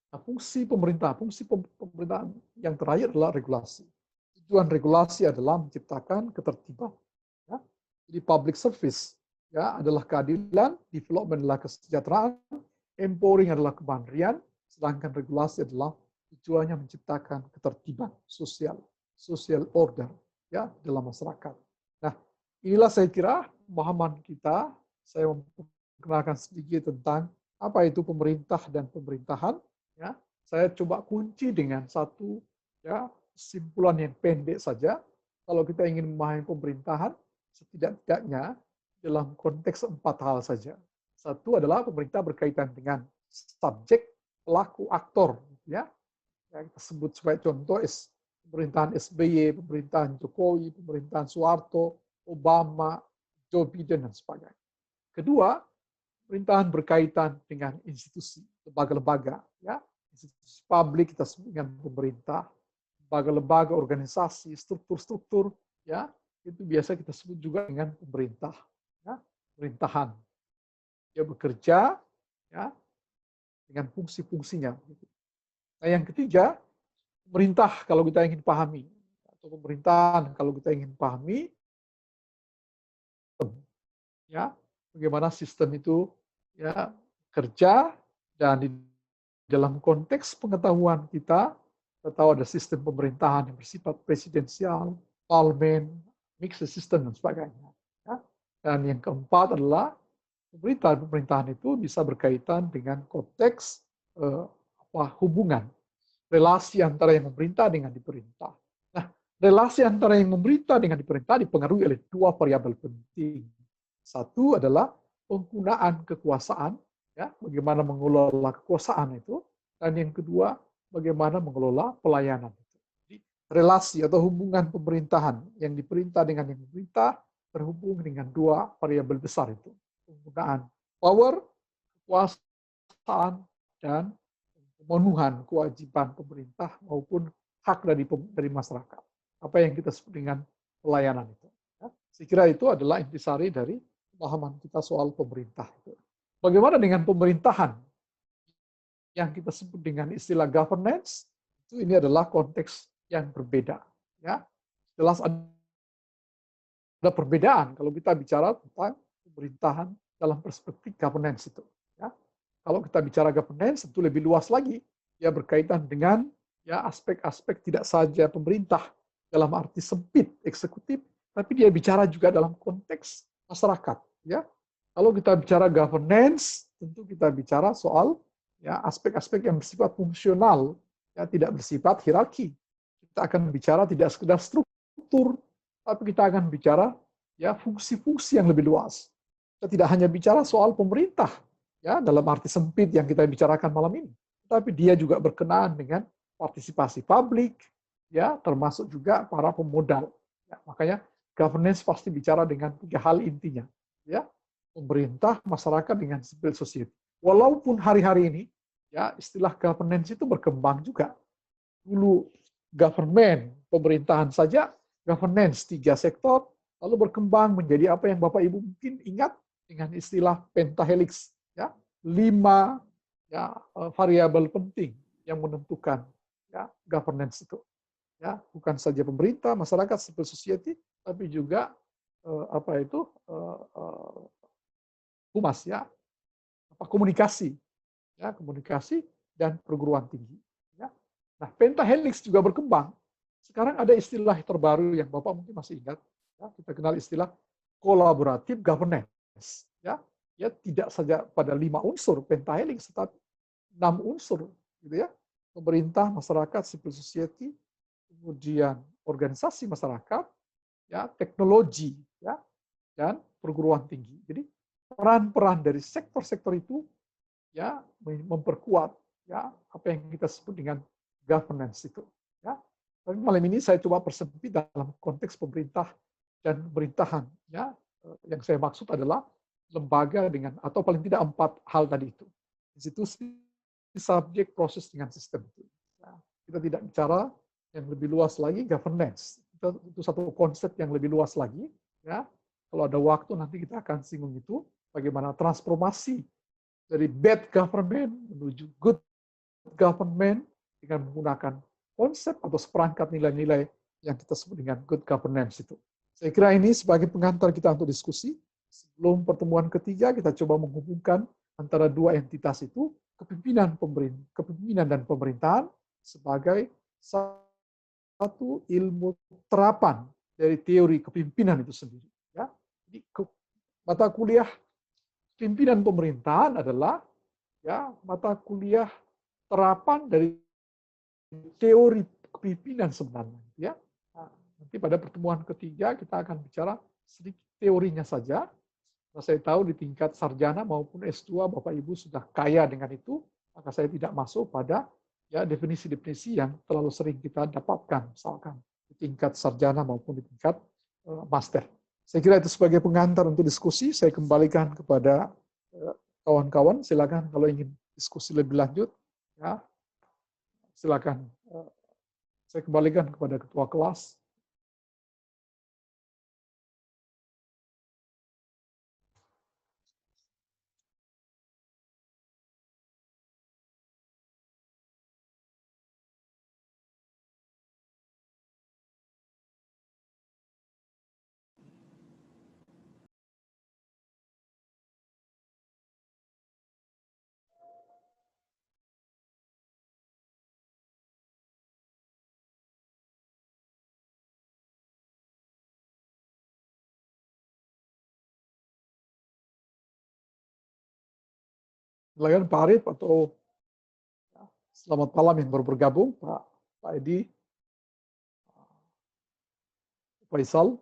Nah, fungsi pemerintahan yang terakhir adalah regulasi. Tujuan regulasi adalah menciptakan ketertiban. Ya. Jadi public service ya adalah keadilan, development adalah kesejahteraan, empowering adalah kemandirian, sedangkan regulasi adalah tujuannya menciptakan ketertiban social order ya dalam masyarakat. Nah, inilah saya kira pemahaman kita. Saya memperkenalkan sedikit tentang apa itu pemerintah dan pemerintahan. Ya, saya coba kunci dengan satu ya kesimpulan yang pendek saja. Kalau kita ingin memahami pemerintahan, setidak-tidaknya dalam konteks 4 hal saja. Satu adalah pemerintah berkaitan dengan subjek, pelaku, aktor. Ya, kita sebut sebagai contoh pemerintahan SBY, pemerintahan Jokowi, pemerintahan Soeharto, Obama, Joe Biden, dan sebagainya. Kedua, pemerintahan berkaitan dengan institusi, lembaga-lembaga, ya, institusi publik kita sebut dengan pemerintah, lembaga-lembaga, organisasi, struktur-struktur, ya, itu biasa kita sebut juga dengan pemerintah, ya, pemerintahan. Dia bekerja, ya, dengan fungsi-fungsinya. Nah, yang ketiga, pemerintah kalau kita ingin pahami, atau pemerintahan kalau kita ingin pahami, ya, bagaimana sistem itu ya kerja, dan di dalam konteks pengetahuan kita tahu ada sistem pemerintahan yang bersifat presidensial, parlemen, mixed system, dan sebagainya. Ya. Dan yang keempat adalah pemerintahan itu bisa berkaitan dengan konteks hubungan, relasi antara yang memerintah dengan diperintah. Nah, relasi antara yang memerintah dengan diperintah dipengaruhi oleh 2 variabel penting. Satu adalah penggunaan kekuasaan, ya, bagaimana mengelola kekuasaan itu, dan yang kedua, bagaimana mengelola pelayanan itu. Jadi, relasi atau hubungan pemerintahan yang diperintah dengan yang memerintah terhubung dengan 2 variabel besar itu, penggunaan power, kekuasaan, dan pemenuhan kewajiban pemerintah maupun hak dari masyarakat. Apa yang kita sebut dengan pelayanan itu. Ya. Saya kira itu adalah intisari dari pemahaman kita soal pemerintah. Bagaimana dengan pemerintahan yang kita sebut dengan istilah governance? Itu ini adalah konteks yang berbeda. Ya, jelas ada perbedaan kalau kita bicara tentang pemerintahan dalam perspektif governance itu. Ya, kalau kita bicara governance itu lebih luas lagi, ya berkaitan dengan ya aspek-aspek tidak saja pemerintah dalam arti sempit eksekutif, tapi dia bicara juga dalam konteks masyarakat, ya. Kalau kita bicara governance, tentu kita bicara soal ya aspek-aspek yang bersifat fungsional, ya tidak bersifat hierarki. Kita akan bicara tidak sekedar struktur, tapi kita akan bicara ya fungsi-fungsi yang lebih luas. Kita tidak hanya bicara soal pemerintah, ya dalam arti sempit yang kita bicarakan malam ini, tapi dia juga berkenaan dengan partisipasi publik, ya termasuk juga para pemodal. Ya, makanya governance pasti bicara dengan 3 hal intinya, ya pemerintah, masyarakat, dengan civil society. Walaupun hari-hari ini, ya istilah governance itu berkembang juga. Dulu government, pemerintahan saja, governance 3 sektor, lalu berkembang menjadi apa yang Bapak Ibu mungkin ingat dengan istilah pentahelix, ya 5 ya variabel penting yang menentukan ya governance itu. Ya, bukan saja pemerintah, masyarakat, civil society, tapi juga humas, ya, komunikasi, ya, komunikasi dan perguruan tinggi. Ya. Nah, pentahelix juga berkembang. Sekarang ada istilah terbaru yang Bapak mungkin masih ingat, ya, kita kenal istilah collaborative governance. Ya, ya tidak saja pada 5 unsur pentahelix, tetapi 6 unsur, gitu ya. pemerintah, masyarakat, civil society, kemudian organisasi masyarakat, ya, teknologi, ya, dan perguruan tinggi. Jadi peran-peran dari sektor-sektor itu ya memperkuat ya apa yang kita sebut dengan governance itu. Ya. Tapi malam ini saya coba persempit dalam konteks pemerintah dan pemerintahan. Ya, yang saya maksud adalah lembaga dengan atau paling tidak 4 hal tadi itu. Institusi, subjek, proses dengan sistem itu. Ya, kita tidak bicara yang lebih luas lagi governance. Itu satu konsep yang lebih luas lagi. Ya, kalau ada waktu nanti kita akan singgung itu bagaimana transformasi dari bad government menuju good government dengan menggunakan konsep atau seperangkat nilai-nilai yang kita sebut dengan good governance itu. Saya kira ini sebagai pengantar kita untuk diskusi. Sebelum pertemuan ketiga kita coba menghubungkan antara dua entitas itu, kepemimpinan dan pemerintahan sebagai satu ilmu terapan dari teori kepemimpinan itu sendiri. Ya. Jadi mata kuliah pimpinan pemerintahan adalah ya mata kuliah terapan dari teori kepemimpinan sebenarnya. Ya. Nah, nanti pada pertemuan ketiga kita akan bicara sedikit teorinya saja. Nah, saya tahu di tingkat sarjana maupun S2 Bapak Ibu sudah kaya dengan itu, maka saya tidak masuk pada ya definisi-definisi yang terlalu sering kita dapatkan, misalkan di tingkat sarjana maupun di tingkat master. Saya kira itu sebagai pengantar untuk diskusi. Saya kembalikan kepada kawan-kawan. Silakan kalau ingin diskusi lebih lanjut, ya silakan. Saya kembalikan kepada ketua kelas. Silakan Pak Arif atau selamat malam yang baru bergabung, Pak Edi, Faisal,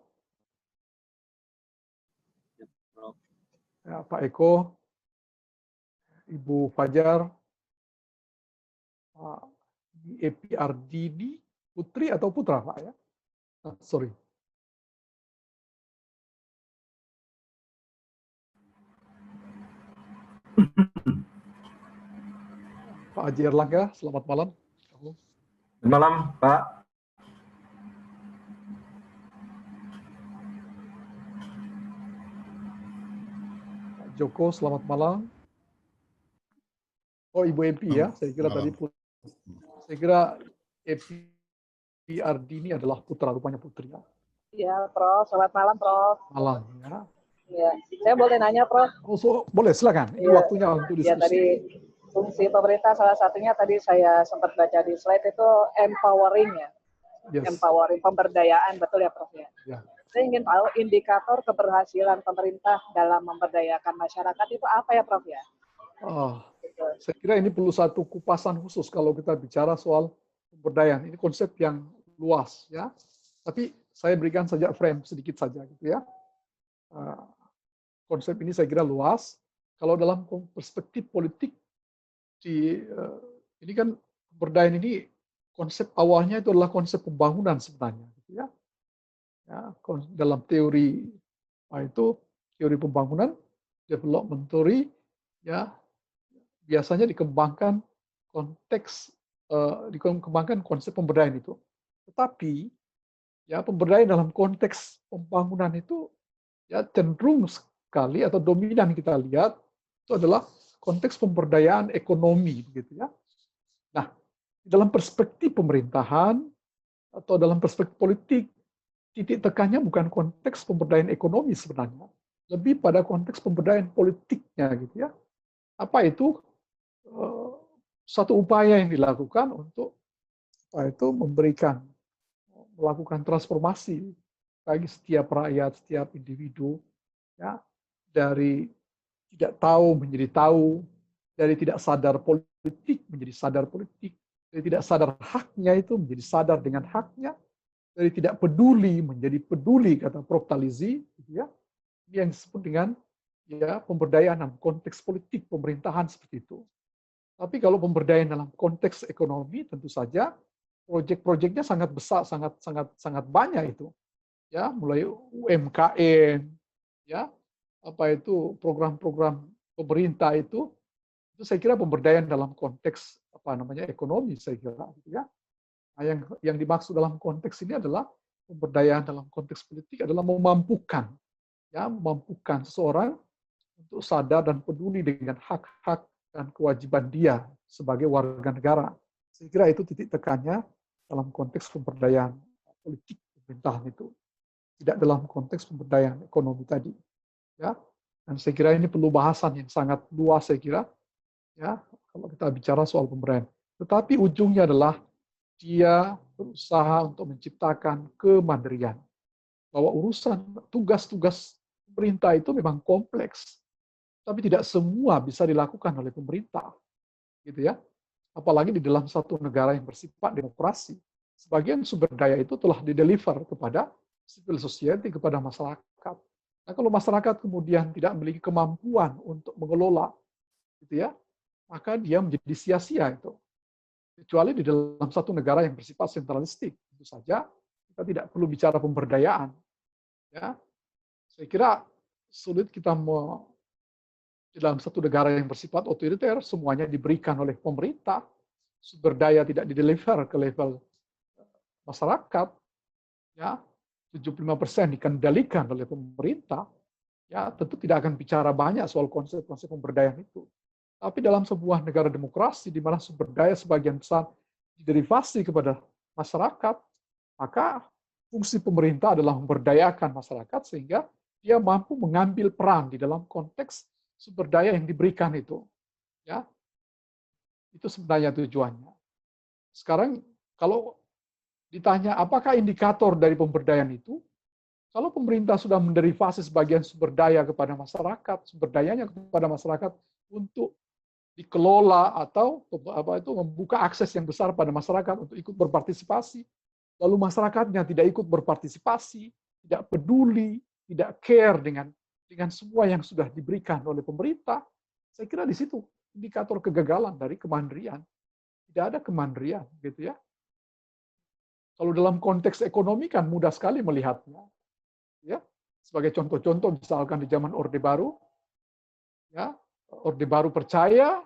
ya, Pak Eko, Ibu Fajar, Pak Epi Ardini, Putri atau Putra Pak ya? Sorry. Pak Haji Erlangga, selamat malam. Selamat malam, Pak. Pak Joko, selamat malam. Oh, Ibu Epi ya, saya kira tadi saya kira Epi Ardini adalah putra, rupanya putri ya. Iya, Prof. Selamat malam, Prof. Malam ya. Iya, saya boleh nanya, Prof? Oh, boleh, silakan. Ini waktunya untuk diskusi. Ya, tadi fungsi pemerintah salah satunya tadi saya sempat baca di slide itu empowering ya. Yes. Empowering, pemberdayaan, betul ya, Prof ya? Ya. Saya ingin tahu indikator keberhasilan pemerintah dalam memberdayakan masyarakat itu apa ya, Prof ya? Oh, saya kira ini perlu satu kupasan khusus kalau kita bicara soal pemberdayaan. Ini konsep yang luas ya. Tapi saya berikan saja frame sedikit saja gitu ya. Konsep ini saya kira luas. Kalau dalam perspektif politik ini kan pemberdayaan ini konsep awalnya itu adalah konsep pembangunan sebenarnya gitu ya. Ya, dalam teori itu teori pembangunan, development theory ya, biasanya dikembangkan konsep pemberdayaan itu. Tetapi ya pemberdayaan dalam konteks pembangunan itu ya cenderung sekali atau dominan kita lihat itu adalah konteks pemberdayaan ekonomi begitu ya. Nah, dalam perspektif pemerintahan atau dalam perspektif politik, titik tekannya bukan konteks pemberdayaan ekonomi sebenarnya, lebih pada konteks pemberdayaan politiknya gitu ya. Apa itu? Satu upaya yang dilakukan untuk melakukan transformasi bagi setiap rakyat, setiap individu ya, dari tidak tahu menjadi tahu, dari tidak sadar politik menjadi sadar politik, Dari tidak sadar haknya itu menjadi sadar dengan haknya, dari tidak peduli menjadi peduli, kata Prof. Talizi, gitu ya. Ini yang disebut dengan ya pemberdayaan dalam konteks politik pemerintahan seperti itu. Tapi kalau pemberdayaan dalam konteks ekonomi, tentu saja proyek-proyeknya sangat besar, sangat banyak itu. Ya, mulai UMKM, ya, apa itu program-program pemerintah itu saya kira pemberdayaan dalam konteks apa namanya ekonomi, saya kira, gitu ya. Nah, yang dimaksud dalam konteks ini adalah pemberdayaan dalam konteks politik adalah memampukan seseorang untuk sadar dan peduli dengan hak-hak dan kewajiban dia sebagai warga negara. Saya kira itu titik tekannya dalam konteks pemberdayaan politik pemerintahan itu, tidak dalam konteks pemberdayaan ekonomi tadi. Ya, dan saya kira ini perlu bahasan yang sangat luas, saya kira, ya, kalau kita bicara soal pemberdayaan. Tetapi ujungnya adalah dia berusaha untuk menciptakan kemandirian. Bahwa urusan tugas-tugas pemerintah itu memang kompleks, tapi tidak semua bisa dilakukan oleh pemerintah, gitu ya. Apalagi di dalam satu negara yang bersifat demokrasi, sebagian sumber daya itu telah dideliver kepada civil society, kepada masyarakat. Nah, kalau masyarakat kemudian tidak memiliki kemampuan untuk mengelola, gitu ya, maka dia menjadi sia-sia itu. Kecuali di dalam satu negara yang bersifat sentralistik, tentu saja kita tidak perlu bicara pemberdayaan. Ya, saya kira sulit kita di dalam satu negara yang bersifat otoriter semuanya diberikan oleh pemerintah, sumber daya tidak dideliver ke level masyarakat, ya 75% dikendalikan oleh pemerintah, ya tentu tidak akan bicara banyak soal konsep-konsep pemberdayaan itu. Tapi dalam sebuah negara demokrasi di mana sumber daya sebagian besar diderivasi kepada masyarakat, maka fungsi pemerintah adalah memberdayakan masyarakat sehingga dia mampu mengambil peran di dalam konteks sumber daya yang diberikan itu. Ya, itu sebenarnya tujuannya. Sekarang kalau ditanya apakah indikator dari pemberdayaan itu, kalau pemerintah sudah menderivasi sebagian sumber daya kepada masyarakat, sumber dayanya kepada masyarakat untuk dikelola atau membuka akses yang besar pada masyarakat untuk ikut berpartisipasi, lalu masyarakatnya tidak ikut berpartisipasi, tidak peduli, tidak care dengan semua yang sudah diberikan oleh pemerintah, saya kira di situ indikator kegagalan dari kemandirian. Tidak ada kemandirian, gitu ya. Kalau dalam konteks ekonomi kan mudah sekali melihatnya. Ya, sebagai contoh-contoh misalkan di zaman Orde Baru, ya, Orde Baru percaya,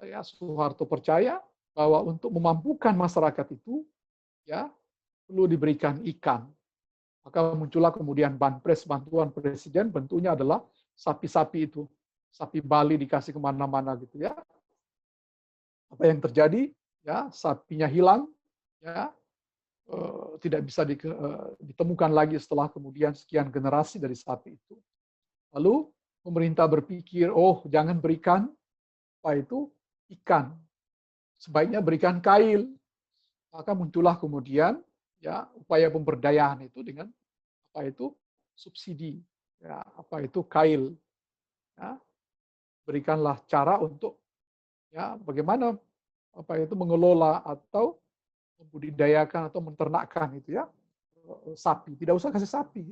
ya, Soeharto percaya bahwa untuk memampukan masyarakat itu, ya, perlu diberikan ikan. Maka muncullah kemudian banpres, bantuan presiden, bentuknya adalah sapi-sapi itu, sapi Bali dikasih kemana-mana gitu ya. Apa yang terjadi? Ya, sapinya hilang, ya, tidak bisa ditemukan lagi setelah kemudian sekian generasi dari sapi itu. Lalu pemerintah berpikir, oh jangan berikan apa itu ikan, sebaiknya berikan kail. Maka muncullah kemudian ya upaya pemberdayaan itu dengan apa itu subsidi, ya apa itu kail. Ya, berikanlah cara untuk ya bagaimana apa itu mengelola atau membudidayakan atau menternakkan itu ya sapi. Tidak usah kasih sapi,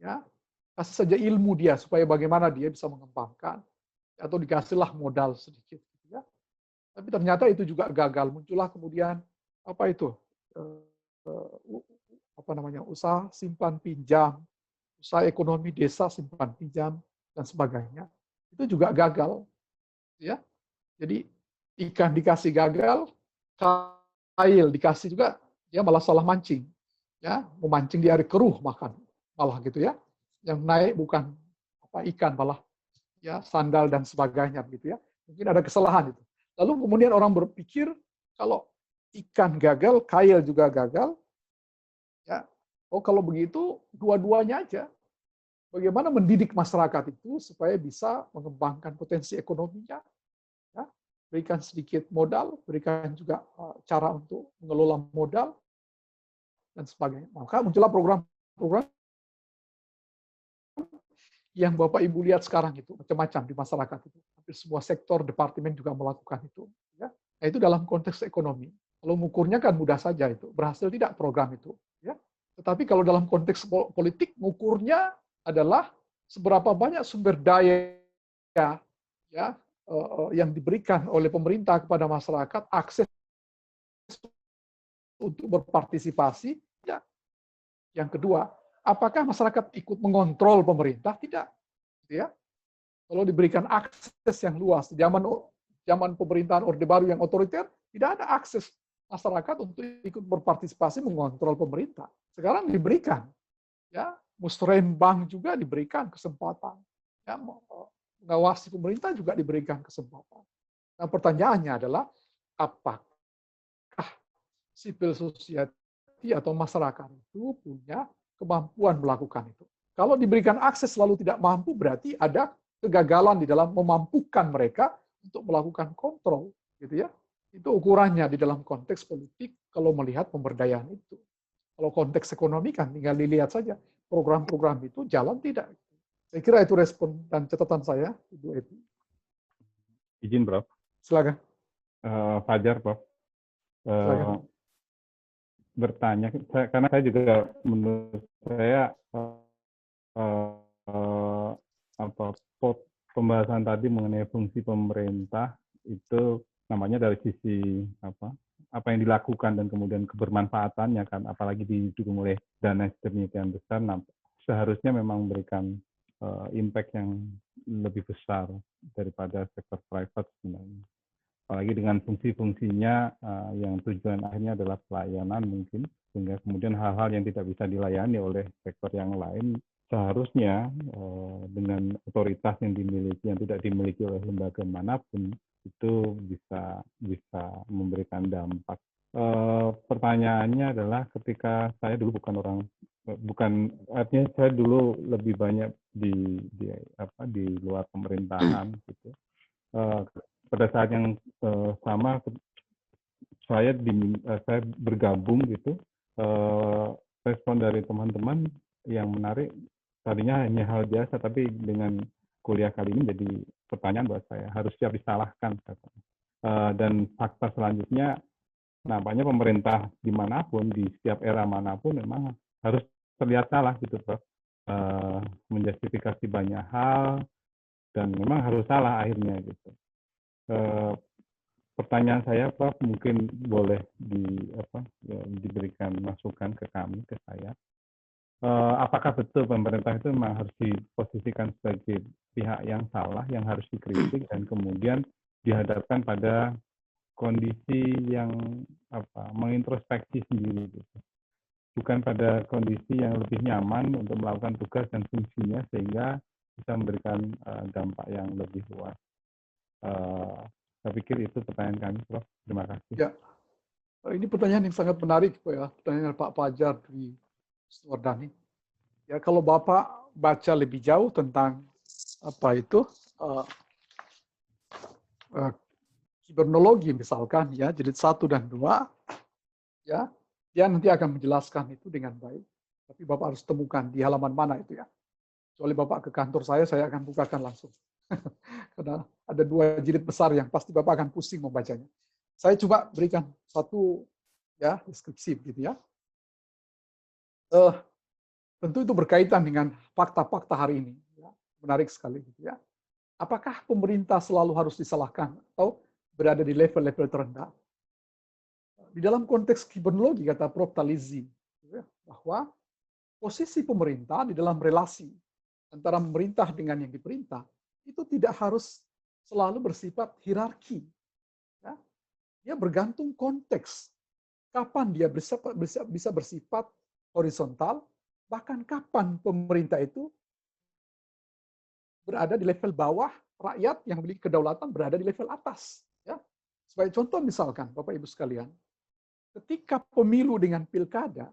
ya kasih saja ilmu dia supaya bagaimana dia bisa mengembangkan atau dikasihlah modal sedikit, gitu ya. Tapi ternyata itu juga gagal. Muncullah kemudian apa itu apa namanya usaha simpan pinjam, usaha ekonomi desa simpan pinjam dan sebagainya. Itu juga gagal, ya. Jadi ikan dikasih gagal, kail dikasih juga dia malah salah mancing, ya memancing di air keruh malah gitu ya, yang naik bukan apa ikan malah ya sandal dan sebagainya gitu ya, mungkin ada kesalahan itu. Lalu kemudian orang berpikir kalau ikan gagal, kail juga gagal, ya oh kalau begitu dua-duanya aja. Bagaimana mendidik masyarakat itu supaya bisa mengembangkan potensi ekonominya. Berikan sedikit modal, berikan juga cara untuk mengelola modal, dan sebagainya. Maka muncullah program-program yang Bapak Ibu lihat sekarang itu, macam-macam di masyarakat itu. Hampir semua sektor, departemen juga melakukan itu. Ya. Nah, itu dalam konteks ekonomi. Kalau mengukurnya kan mudah saja itu, berhasil tidak program itu. Ya. Tetapi kalau dalam konteks politik, mengukurnya adalah seberapa banyak sumber daya ya, yang diberikan oleh pemerintah kepada masyarakat, akses untuk berpartisipasi. Ya. Yang kedua, apakah masyarakat ikut mengontrol pemerintah? Tidak. Ya. Kalau diberikan akses yang luas, zaman pemerintahan Orde Baru yang otoriter, tidak ada akses masyarakat untuk ikut berpartisipasi mengontrol pemerintah. Sekarang diberikan, ya, musrembang juga diberikan kesempatan, ya, mengawasi pemerintah juga diberikan kesempatan. Nah, pertanyaannya adalah apakah civil society atau masyarakat itu punya kemampuan melakukan itu? Kalau diberikan akses lalu tidak mampu, berarti ada kegagalan di dalam memampukan mereka untuk melakukan kontrol, gitu ya. Itu ukurannya di dalam konteks politik kalau melihat pemberdayaan itu. Kalau konteks ekonomi kan tinggal dilihat saja program-program itu jalan tidak. Saya kira itu respon dan catatan saya, Ibu Evi. Izin, Prof. Silakan. Fajar, Prof. Silakan. Bertanya, karena saya juga menurut saya pembahasan tadi mengenai fungsi pemerintah itu namanya dari sisi apa yang dilakukan dan kemudian kebermanfaatannya kan, apalagi didukung oleh dana sedemikian besar, seharusnya memang memberikan impact yang lebih besar daripada sektor private sebenarnya. Apalagi dengan fungsi-fungsinya yang tujuan akhirnya adalah pelayanan mungkin, sehingga kemudian hal-hal yang tidak bisa dilayani oleh sektor yang lain seharusnya dengan otoritas yang dimiliki, yang tidak dimiliki oleh lembaga manapun, itu bisa memberikan dampak. Pertanyaannya adalah ketika saya dulu artinya saya dulu lebih banyak di luar pemerintahan gitu. Pada saat yang sama saya bergabung gitu, respon dari teman-teman yang menarik, tadinya hanya hal biasa, tapi dengan kuliah kali ini jadi pertanyaan buat saya, harus siap disalahkan. Dan fakta selanjutnya, nampaknya pemerintah dimanapun, di setiap era manapun, memang harus terlihat salah gitu, Prof. Menjustifikasi banyak hal, dan memang harus salah akhirnya gitu. Pertanyaan saya, Prof, mungkin boleh diberikan masukan ke kami, ke saya. Apakah betul pemerintah itu memang harus diposisikan sebagai pihak yang salah, yang harus dikritik, dan kemudian dihadapkan pada kondisi yang mengintrospeksi sendiri, gitu. Bukan pada kondisi yang lebih nyaman untuk melakukan tugas dan fungsinya, sehingga bisa memberikan dampak yang lebih luas. Saya pikir itu pertanyaan kami, Prof. Terima kasih. Ya, ini pertanyaan yang sangat menarik, Pak, ya. Pertanyaan Pak Fajar di Wardani. Ya, kalau Bapak baca lebih jauh tentang kibernologi misalkan, ya, jilid 1 dan 2, ya, dia nanti akan menjelaskan itu dengan baik. Tapi Bapak harus temukan di halaman mana itu, ya. Kecuali Bapak ke kantor saya akan bukakan langsung. Karena ada 2 jilid besar yang pasti Bapak akan pusing membacanya. Saya coba berikan satu, ya, deskripsi gitu, ya. Tentu itu berkaitan dengan fakta-fakta hari ini. Ya. Menarik sekali. Gitu ya. Apakah pemerintah selalu harus disalahkan atau berada di level-level terendah? Di dalam konteks kibernologi, kata Prof. Talizi, gitu ya, bahwa posisi pemerintah di dalam relasi antara pemerintah dengan yang diperintah itu tidak harus selalu bersifat hierarki. Ya. Dia bergantung konteks. Kapan dia bisa bersifat horizontal, bahkan kapan pemerintah itu berada di level bawah, rakyat yang memiliki kedaulatan berada di level atas. Ya. Sebagai contoh misalkan, Bapak Ibu sekalian, ketika pemilu dengan pilkada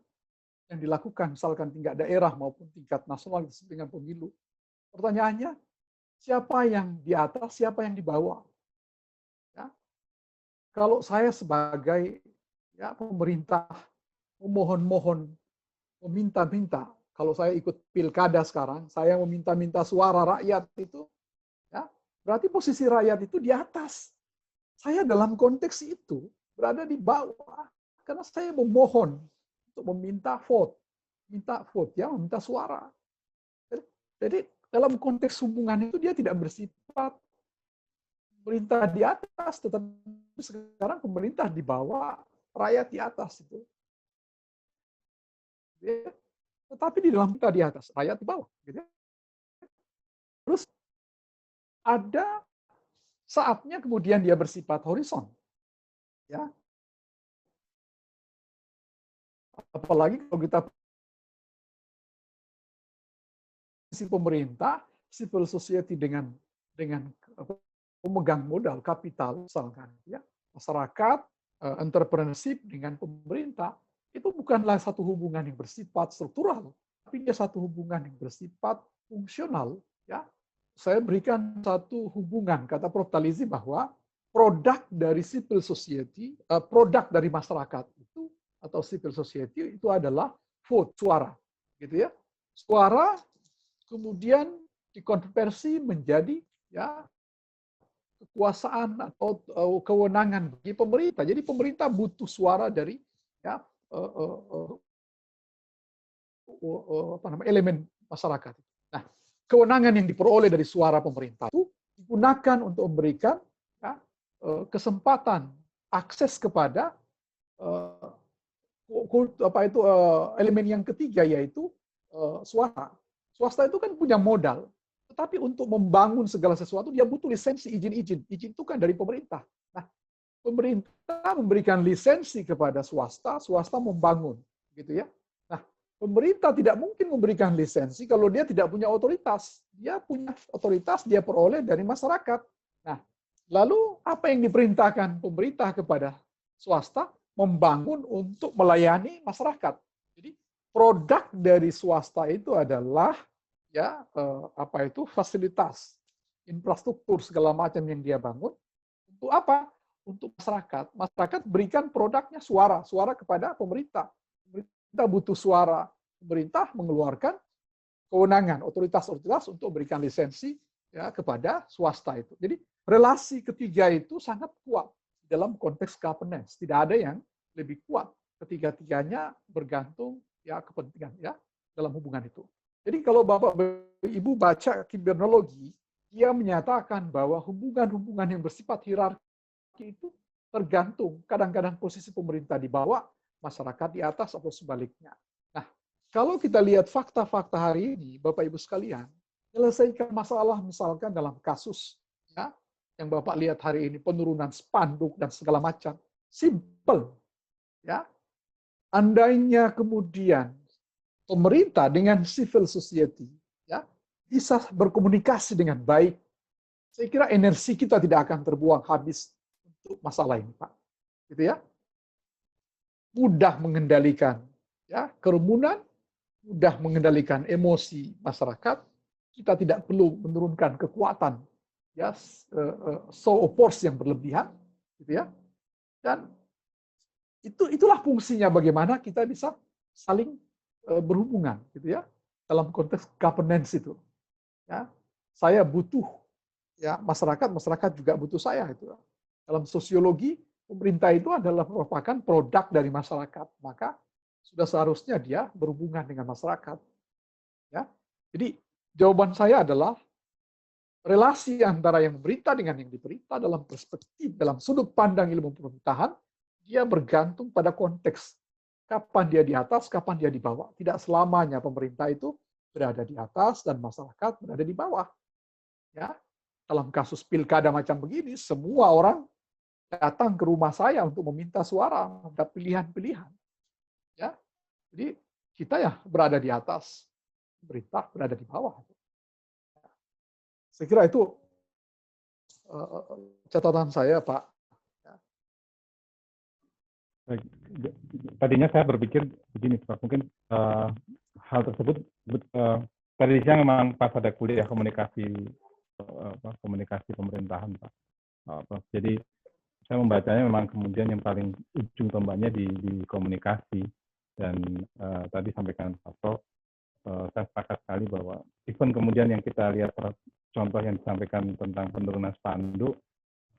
yang dilakukan misalkan tingkat daerah maupun tingkat nasional dengan pemilu, pertanyaannya siapa yang di atas, siapa yang di bawah? Ya. Kalau saya sebagai pemerintah memohon-mohon, meminta-minta, kalau saya ikut pilkada sekarang, saya meminta-minta suara rakyat itu, ya, berarti posisi rakyat itu di atas. Saya dalam konteks itu berada di bawah karena saya memohon untuk meminta vote ya, meminta suara. Jadi dalam konteks hubungan itu dia tidak bersifat pemerintah di atas, tetapi sekarang pemerintah di bawah, rakyat di atas itu. Ya. Tetapi di dalam kita di atas, rakyat di bawah. Gitu. Terus ada saatnya kemudian dia bersifat horizon. Ya. Apalagi kalau kita si pemerintah, civil society dengan pemegang modal kapital misalkan ya, masyarakat, entrepreneurship dengan pemerintah, itu bukanlah satu hubungan yang bersifat struktural, tapi dia satu hubungan yang bersifat fungsional ya. Saya berikan satu hubungan, kata Prof. Talizi, bahwa produk dari civil society, produk dari masyarakat itu atau civil society itu adalah vote, suara, gitu ya. Suara kemudian dikonversi menjadi ya kekuasaan atau kewenangan bagi pemerintah. Jadi pemerintah butuh suara dari ya elemen masyarakat. Nah, kewenangan yang diperoleh dari suara pemerintah itu digunakan untuk memberikan ya, kesempatan akses kepada elemen yang ketiga, yaitu swasta. Swasta itu kan punya modal, tetapi untuk membangun segala sesuatu dia butuh lisensi, izin. Izin itu kan dari pemerintah. Nah, pemerintah memberikan lisensi kepada swasta, swasta membangun, gitu ya. Nah, pemerintah tidak mungkin memberikan lisensi kalau dia tidak punya otoritas. Dia punya otoritas, dia peroleh dari masyarakat. Nah, lalu apa yang diperintahkan pemerintah kepada swasta? Membangun untuk melayani masyarakat. Jadi produk dari swasta itu adalah ya fasilitas, infrastruktur segala macam yang dia bangun untuk apa? Untuk masyarakat. Masyarakat berikan produknya suara kepada pemerintah. Pemerintah butuh suara. Pemerintah mengeluarkan kewenangan otoritas untuk berikan lisensi ya kepada swasta itu. Jadi relasi ketiga itu sangat kuat dalam konteks governance. Tidak ada yang lebih kuat. Ketiga-tiganya bergantung ya kepentingan ya dalam hubungan itu. Jadi kalau Bapak Ibu baca kibernologi, dia menyatakan bahwa hubungan-hubungan yang bersifat hierarki itu tergantung kadang-kadang posisi pemerintah di bawah, masyarakat di atas atau sebaliknya. Nah, kalau kita lihat fakta-fakta hari ini, Bapak Ibu sekalian, menyelesaikan masalah misalkan dalam kasus ya yang Bapak lihat hari ini, penurunan spanduk dan segala macam, simple. Ya. Andainya kemudian pemerintah dengan civil society ya bisa berkomunikasi dengan baik, saya kira energi kita tidak akan terbuang habis untuk masalah ini, Pak. Gitu ya. Mudah mengendalikan ya kerumunan, mudah mengendalikan emosi masyarakat. Kita tidak perlu menurunkan kekuatan ya show of force yang berlebihan, gitu ya. Dan itulah fungsinya bagaimana kita bisa saling berhubungan, gitu ya, dalam konteks governance itu. Ya, saya butuh ya masyarakat juga butuh saya itu. Dalam sosiologi, pemerintah itu adalah merupakan produk dari masyarakat, maka sudah seharusnya dia berhubungan dengan masyarakat. Ya, jadi jawaban saya adalah relasi antara yang memerintah dengan yang diperintah dalam perspektif, dalam sudut pandang ilmu pemerintahan, dia bergantung pada konteks. Kapan dia di atas, kapan dia di bawah. Tidak selamanya pemerintah itu berada di atas dan masyarakat berada di bawah. Ya, dalam kasus pilkada macam begini, semua orang datang ke rumah saya untuk meminta suara, ada pilihan-pilihan. Ya, jadi kita ya berada di atas, pemerintah berada di bawah. Saya kira itu catatan saya, Pak. Tadinya saya berpikir begini, Pak. Mungkin hal tersebut tadi siang memang pas ada kuliah komunikasi pemerintahan, Pak. Jadi saya membacanya memang kemudian yang paling ujung tombaknya di komunikasi, dan tadi sampaikan Pak Prof, saya sepakat sekali bahwa even kemudian yang kita lihat contoh yang disampaikan tentang penurunan spanduk,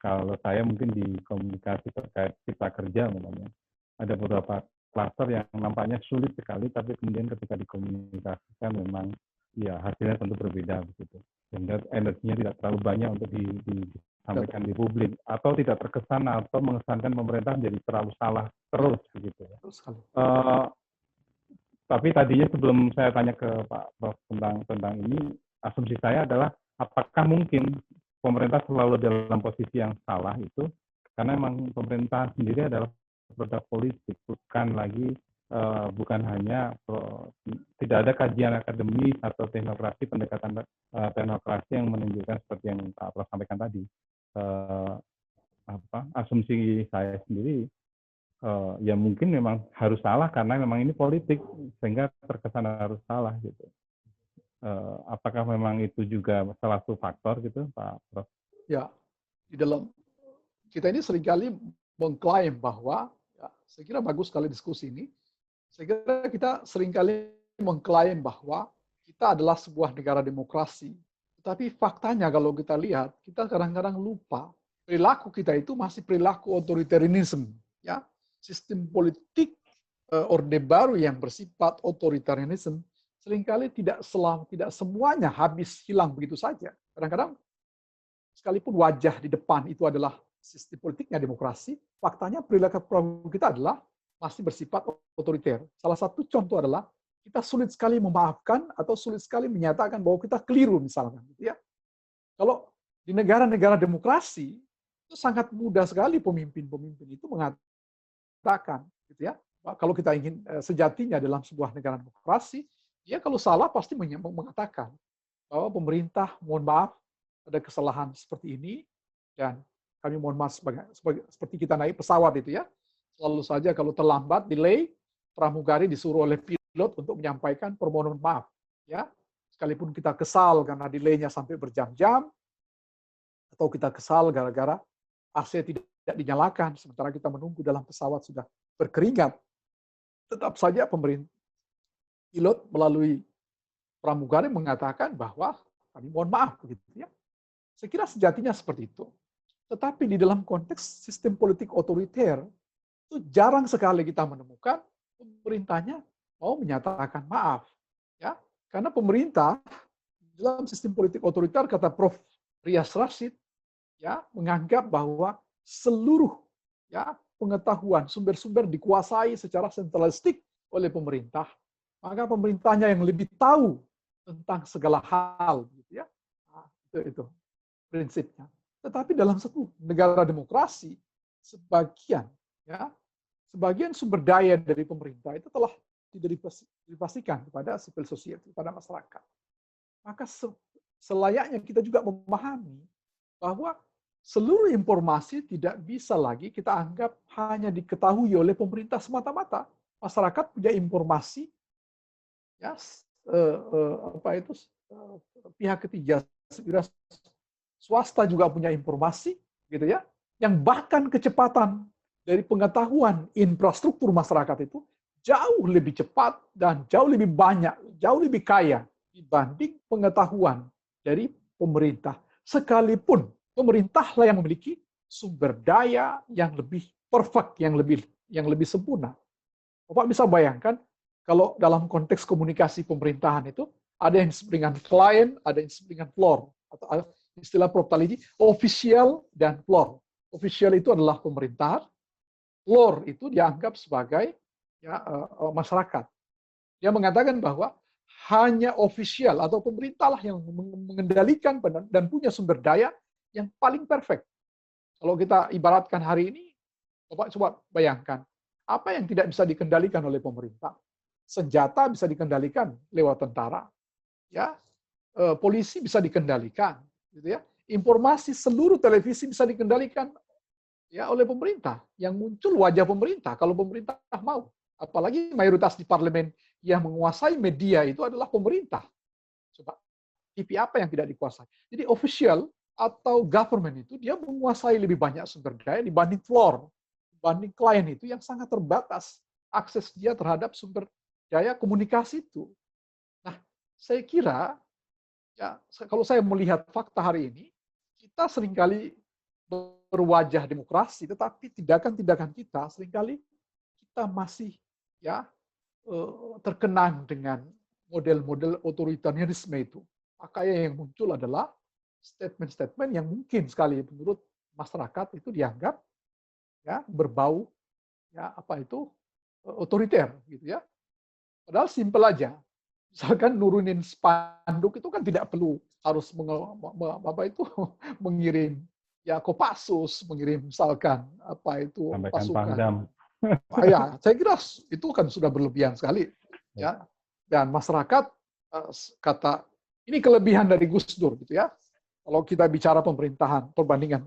kalau saya mungkin di komunikasi terkait cipta kerja namanya, ada beberapa klaster yang nampaknya sulit sekali, tapi kemudian ketika dikomunikasikan memang ya hasilnya tentu berbeda begitu. Sehingga energinya tidak terlalu banyak untuk disampaikan di publik, atau tidak terkesan atau mengesankan pemerintah menjadi terlalu salah terus begitu. Tapi tadinya sebelum saya tanya ke Pak Prof tentang ini, asumsi saya adalah apakah mungkin pemerintah selalu dalam posisi yang salah itu karena memang pemerintah sendiri adalah produk politik, bukan hanya tidak ada kajian akademis atau teknokrasi, pendekatan teknokrasi yang menunjukkan seperti yang Pak Prof sampaikan tadi. Asumsi saya sendiri ya mungkin memang harus salah karena memang ini politik sehingga terkesan harus salah gitu. Apakah memang itu juga salah satu faktor gitu, Pak Prof? Ya, di dalam kita ini seringkali mengklaim bahwa, ya, saya kira bagus sekali diskusi ini. Saya kira kita seringkali mengklaim bahwa kita adalah sebuah negara demokrasi. Tetapi faktanya kalau kita lihat, kita kadang-kadang lupa perilaku kita itu masih perilaku otoritarianisme, ya. Sistem politik Orde Baru yang bersifat otoritarianisme seringkali tidak semuanya habis hilang begitu saja. Kadang-kadang sekalipun wajah di depan itu adalah sistem politiknya demokrasi, faktanya perilaku kita adalah masih bersifat otoriter. Salah satu contoh adalah kita sulit sekali memaafkan atau sulit sekali menyatakan bahwa kita keliru misalnya, gitu ya. Kalau di negara-negara demokrasi itu sangat mudah sekali pemimpin-pemimpin itu mengatakan, gitu ya. Kalau kita ingin sejatinya dalam sebuah negara demokrasi, dia kalau salah pasti mengatakan bahwa pemerintah mohon maaf ada kesalahan seperti ini dan kami mohon maaf seperti kita naik pesawat itu ya. Selalu saja kalau terlambat, delay, pramugari disuruh oleh pilot untuk menyampaikan permohonan maaf, ya. Sekalipun kita kesal karena delaynya sampai berjam-jam, atau kita kesal gara-gara AC tidak dinyalakan sementara kita menunggu dalam pesawat sudah berkeringat, tetap saja pemerintah pilot melalui pramugari mengatakan bahwa kami mohon maaf begitu ya. Saya kira sejatinya seperti itu. Tetapi di dalam konteks sistem politik otoriter itu jarang sekali kita menemukan pemerintahnya mau menyatakan maaf, ya. Karena pemerintah dalam sistem politik otoriter, kata Prof. Rias Rashid, ya, menganggap bahwa seluruh ya pengetahuan sumber-sumber dikuasai secara sentralistik oleh pemerintah. Maka pemerintahnya yang lebih tahu tentang segala hal, gitu ya. Nah, itu prinsipnya. Tetapi dalam satu negara demokrasi, sebagian sumber daya dari pemerintah itu telah dipastikan kepada civil society, kepada masyarakat. Maka selayaknya kita juga memahami bahwa seluruh informasi tidak bisa lagi kita anggap hanya diketahui oleh pemerintah semata-mata. Masyarakat punya informasi, ya, pihak ketiga, swasta juga punya informasi, gitu ya, yang bahkan kecepatan dari pengetahuan infrastruktur masyarakat itu jauh lebih cepat dan jauh lebih banyak, jauh lebih kaya dibanding pengetahuan dari pemerintah. Sekalipun pemerintahlah yang memiliki sumber daya yang lebih perfect, yang lebih sempurna. Bapak bisa bayangkan kalau dalam konteks komunikasi pemerintahan itu ada yang disebut dengan client, ada yang disebut dengan floor, atau istilah Prof. Taliji, official dan floor. Official itu adalah pemerintah, floor itu dianggap sebagai ya, masyarakat. Dia mengatakan bahwa hanya official atau pemerintah lah yang mengendalikan dan punya sumber daya yang paling perfect. Kalau kita ibaratkan hari ini, Bapak coba bayangkan, apa yang tidak bisa dikendalikan oleh pemerintah? Senjata bisa dikendalikan lewat tentara, ya, polisi bisa dikendalikan, gitu ya. Informasi seluruh televisi bisa dikendalikan ya oleh pemerintah. Yang muncul wajah pemerintah kalau pemerintah mau. Apalagi mayoritas di parlemen yang menguasai media itu adalah pemerintah. Coba TV apa yang tidak dikuasai? Jadi official atau government itu dia menguasai lebih banyak sumber daya dibanding floor, dibanding klien itu yang sangat terbatas akses dia terhadap sumber daya komunikasi itu. Nah, saya kira ya kalau saya melihat fakta hari ini, kita seringkali berwajah demokrasi, tetapi tindakan-tindakan kita seringkali kita masih ya terkenang dengan model-model otoritarianisme itu. Makanya yang muncul adalah statement-statement yang mungkin sekali menurut masyarakat itu dianggap ya berbau ya apa itu otoriter gitu ya. Padahal simpel aja. Misalkan nurunin spanduk itu kan tidak perlu harus mengirim ya Kopassus, mengirim misalkan apa itu Sampaikan pasukan. Pangdam. Ya, saya kira itu kan sudah berlebihan sekali ya. Dan masyarakat kata ini kelebihan dari Gus Dur gitu ya. Kalau kita bicara pemerintahan, perbandingan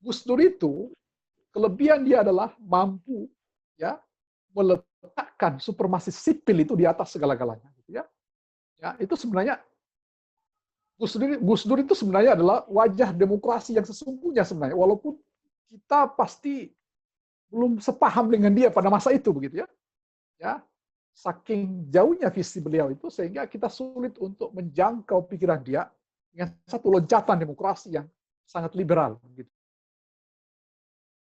Gus Dur itu kelebihan dia adalah mampu ya meletakkan supremasi sipil itu di atas segala-galanya gitu ya. Ya, itu sebenarnya Gus Dur itu sebenarnya adalah wajah demokrasi yang sesungguhnya sebenarnya, walaupun kita pasti belum sepaham dengan dia pada masa itu begitu ya. Ya, saking jauhnya visi beliau itu sehingga kita sulit untuk menjangkau pikiran dia dengan satu loncatan demokrasi yang sangat liberal gitu.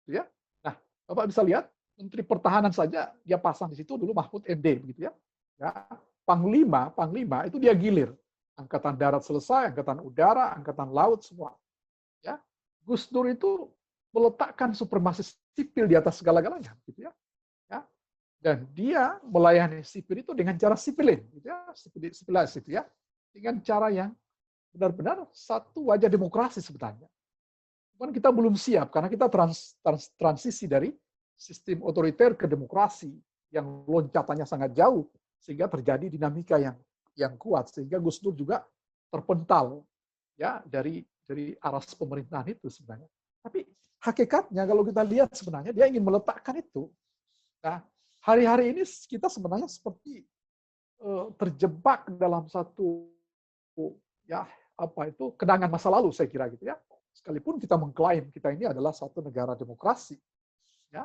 Ya. Nah, Bapak bisa lihat Menteri Pertahanan saja dia pasang di situ dulu Mahfud MD begitu ya. Ya, Panglima itu dia gilir. Angkatan darat selesai, angkatan udara, angkatan laut semua. Ya. Gus Dur itu meletakkan supremasi sipil di atas segala-galanya gitu ya. Ya. Dan dia melayani sipil itu dengan cara sipilin gitu ya, sipilis gitu ya. Dengan cara yang benar-benar satu wajah demokrasi sebenarnya. Cuman kita belum siap karena kita transisi dari sistem otoriter ke demokrasi yang loncatannya sangat jauh sehingga terjadi dinamika yang kuat sehingga Gus Dur juga terpental ya dari aras pemerintahan itu sebenarnya. Tapi hakikatnya kalau kita lihat sebenarnya dia ingin meletakkan itu. Nah, hari-hari ini kita sebenarnya seperti terjebak dalam satu ya apa itu kenangan masa lalu saya kira gitu ya. Sekalipun kita mengklaim kita ini adalah satu negara demokrasi, ya,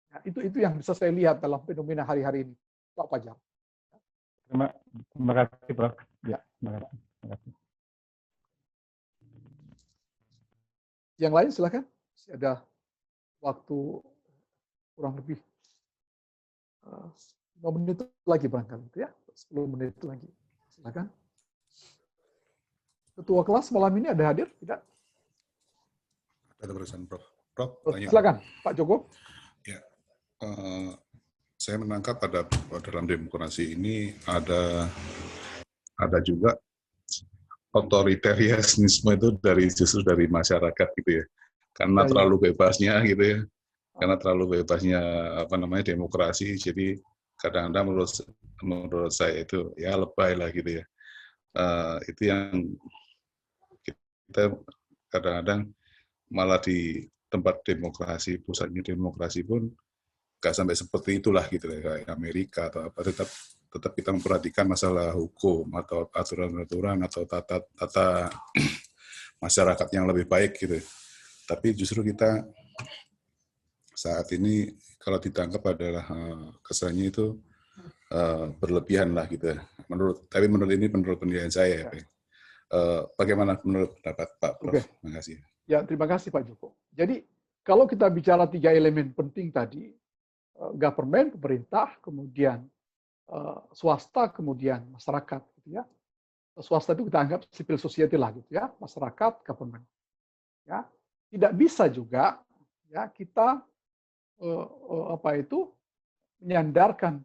ya itu yang bisa saya lihat dalam fenomena hari-hari ini, Pak Fajar. Terima kasih, Prof. Ya, terima kasih. Yang lain silakan. Masih ada waktu kurang lebih 5 menit lagi barangkali itu ya, 10 menit lagi. Silakan. Ketua kelas malam ini ada hadir? Tidak? Ada terusan, Prof. Prof, silakan, Pak Joko. Ya, saya menangkap dalam demokrasi ini ada juga otoritarianisme itu justru dari masyarakat gitu ya, karena terlalu bebasnya gitu ya, karena terlalu bebasnya demokrasi, jadi kadang-kadang menurut saya itu ya lebay lah gitu ya. Itu yang kita kadang-kadang malah di tempat demokrasi, pusatnya demokrasi pun nggak sampai seperti itulah gitu ya, kayak Amerika atau apa, tetap kita memperhatikan masalah hukum atau aturan-aturan atau tata masyarakat yang lebih baik gitu. Tapi justru kita saat ini kalau ditangkap adalah kesannya itu berlebihan lah gitu. Menurut penilaian saya. Ya. Bagaimana menurut pendapat Pak Prof? Terima kasih. Ya, terima kasih Pak Joko. Jadi kalau kita bicara 3 elemen penting tadi, government, pemerintah, kemudian swasta, kemudian masyarakat, gitu ya. Swasta itu kita anggap civil society lah, gitu ya, masyarakat, government. Ya, tidak bisa juga ya kita menyandarkan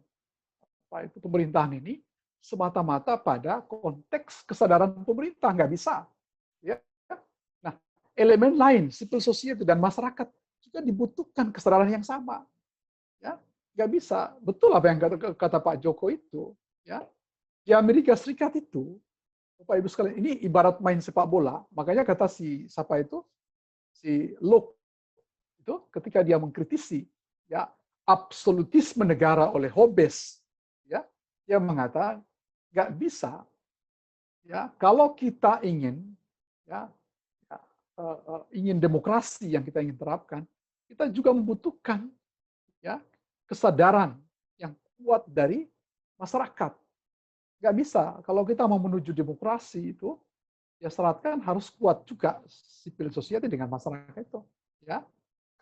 pemerintahan ini semata-mata pada konteks kesadaran pemerintah, nggak bisa. Ya. Nah, elemen lain, civil society dan masyarakat juga dibutuhkan kesadaran yang sama. Ya, nggak bisa. Betul apa yang kata Pak Joko itu. Ya, di Amerika Serikat itu, Bapak Ibu sekalian, ini ibarat main sepak bola. Makanya kata si Locke itu ketika dia mengkritisi ya absolutisme negara oleh Hobbes, ya, dia mengatakan nggak bisa. Ya, kalau kita ingin ingin demokrasi yang kita ingin terapkan, kita juga membutuhkan ya kesadaran yang kuat dari masyarakat. Nggak bisa kalau kita mau menuju demokrasi itu ya syaratkan harus kuat juga civil society dengan masyarakat itu.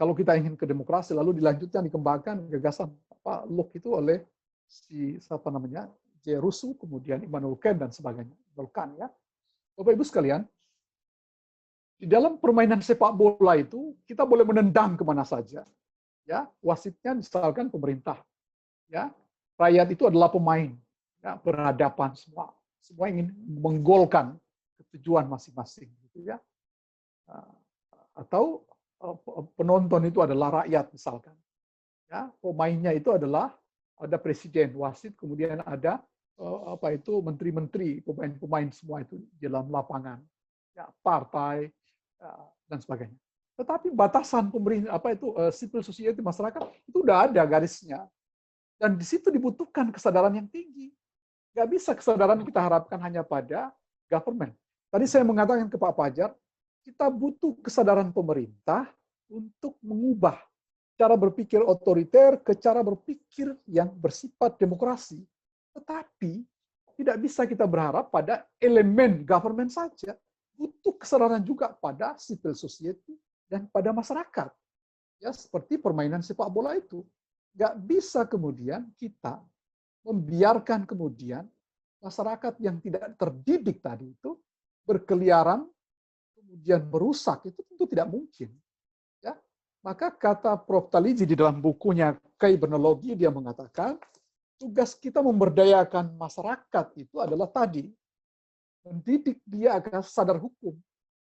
kalau kita ingin ke demokrasi, lalu dilanjutkan dikembangkan gagasan Locke itu oleh siapa namanya, J. Rousseau, kemudian Immanuel Kant dan sebagainya. Ya. Bapak Ibu sekalian, di dalam permainan sepak bola itu kita boleh menendang kemana saja. Ya, wasitnya misalkan pemerintah. Ya, rakyat itu adalah pemain. Ya, berhadapan semua ingin menggolkan tujuan masing-masing. Gitu ya. Atau penonton itu adalah rakyat misalkan. Ya, pemainnya itu adalah ada presiden, wasit, kemudian ada menteri-menteri, pemain-pemain semua itu di dalam lapangan, ya, partai dan sebagainya. Tetapi batasan pemerintah civil society masyarakat itu udah ada garisnya, dan di situ dibutuhkan kesadaran yang tinggi. Nggak bisa kesadaran kita harapkan hanya pada government. Tadi saya mengatakan ke Pak Fajar, kita butuh kesadaran pemerintah untuk mengubah cara berpikir otoriter ke cara berpikir yang bersifat demokrasi. Tetapi tidak bisa kita berharap pada elemen government saja. Butuh kesadaran juga pada civil society dan pada masyarakat. Ya, seperti permainan sepak bola itu. Nggak bisa kemudian kita membiarkan kemudian masyarakat yang tidak terdidik tadi itu berkeliaran kemudian merusak, itu tentu tidak mungkin. Ya, maka kata Prof. Taliji di dalam bukunya Kriminologi, dia mengatakan tugas kita memberdayakan masyarakat itu adalah tadi mendidik dia agar sadar hukum,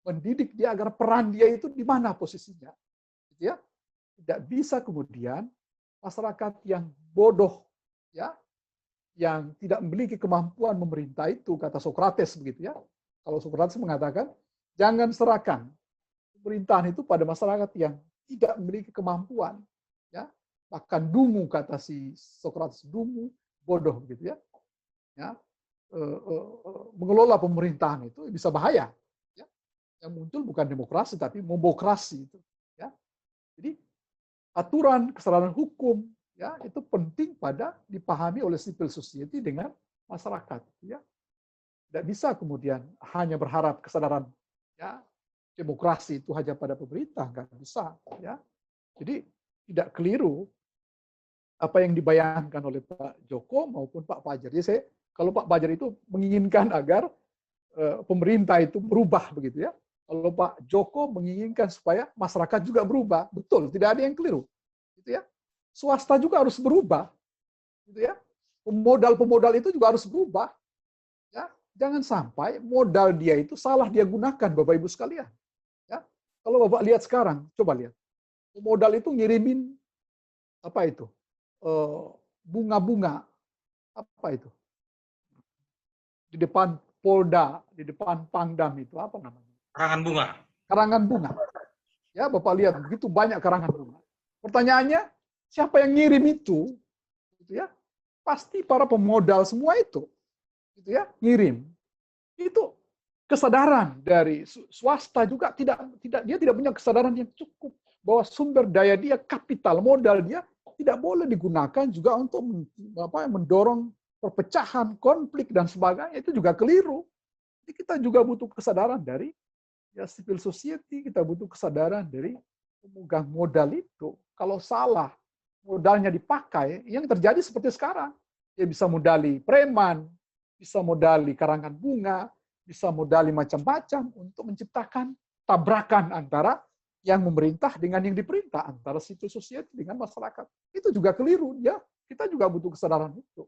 mendidik dia agar peran dia itu di mana posisinya. Gitu ya. Tidak bisa kemudian masyarakat yang bodoh, ya, yang tidak memiliki kemampuan memerintah itu, kata Sokrates begitu ya. Kalau Sokrates mengatakan, jangan serahkan pemerintahan itu pada masyarakat yang tidak memiliki kemampuan. Ya, bahkan dungu, kata si Sokrates, dungu, bodoh gitu ya. Ya, mengelola pemerintahan itu bisa bahaya. Ya. Yang muncul bukan demokrasi tapi mobokrasi itu. Ya. Jadi aturan kesadaran hukum, ya, itu penting pada dipahami oleh civil society dengan masyarakat. Ya. Tidak bisa kemudian hanya berharap kesadaran, ya, demokrasi itu hanya pada pemerintah, nggak bisa. Ya. Jadi tidak keliru apa yang dibayangkan oleh Pak Joko maupun Pak Fajar. Jadi kalau Pak Fajar itu menginginkan agar pemerintah itu berubah begitu ya. Kalau Pak Joko menginginkan supaya masyarakat juga berubah, betul, tidak ada yang keliru. Gitu ya. Swasta juga harus berubah. Gitu ya. Pemodal itu juga harus berubah. Ya. Jangan sampai modal dia itu salah dia gunakan, Bapak Ibu sekalian. Ya. Kalau Bapak lihat sekarang, coba lihat. Pemodal itu ngirimin apa itu? Bunga-bunga. Apa itu? Di depan Polda, di depan Pangdam itu apa namanya? Karangan bunga. Karangan bunga. Ya, Bapak lihat begitu banyak karangan bunga. Pertanyaannya, siapa yang ngirim itu? Gitu ya. Pasti para pemodal semua itu. Gitu ya, ngirim. Itu kesadaran dari swasta juga dia tidak punya kesadaran yang cukup bahwa sumber daya dia, kapital modal dia tidak boleh digunakan juga untuk mendorong perpecahan, konflik dan sebagainya. Itu juga keliru. Jadi kita juga butuh kesadaran dari ya civil society, kita butuh kesadaran dari pemegang modal itu. Kalau salah modalnya dipakai, yang terjadi seperti sekarang. Dia bisa modali preman, bisa modali karangan bunga, bisa modali macam-macam untuk menciptakan tabrakan antara yang memerintah dengan yang diperintah, antara civil society dengan masyarakat. Itu juga keliru, ya. Kita juga butuh kesadaran itu.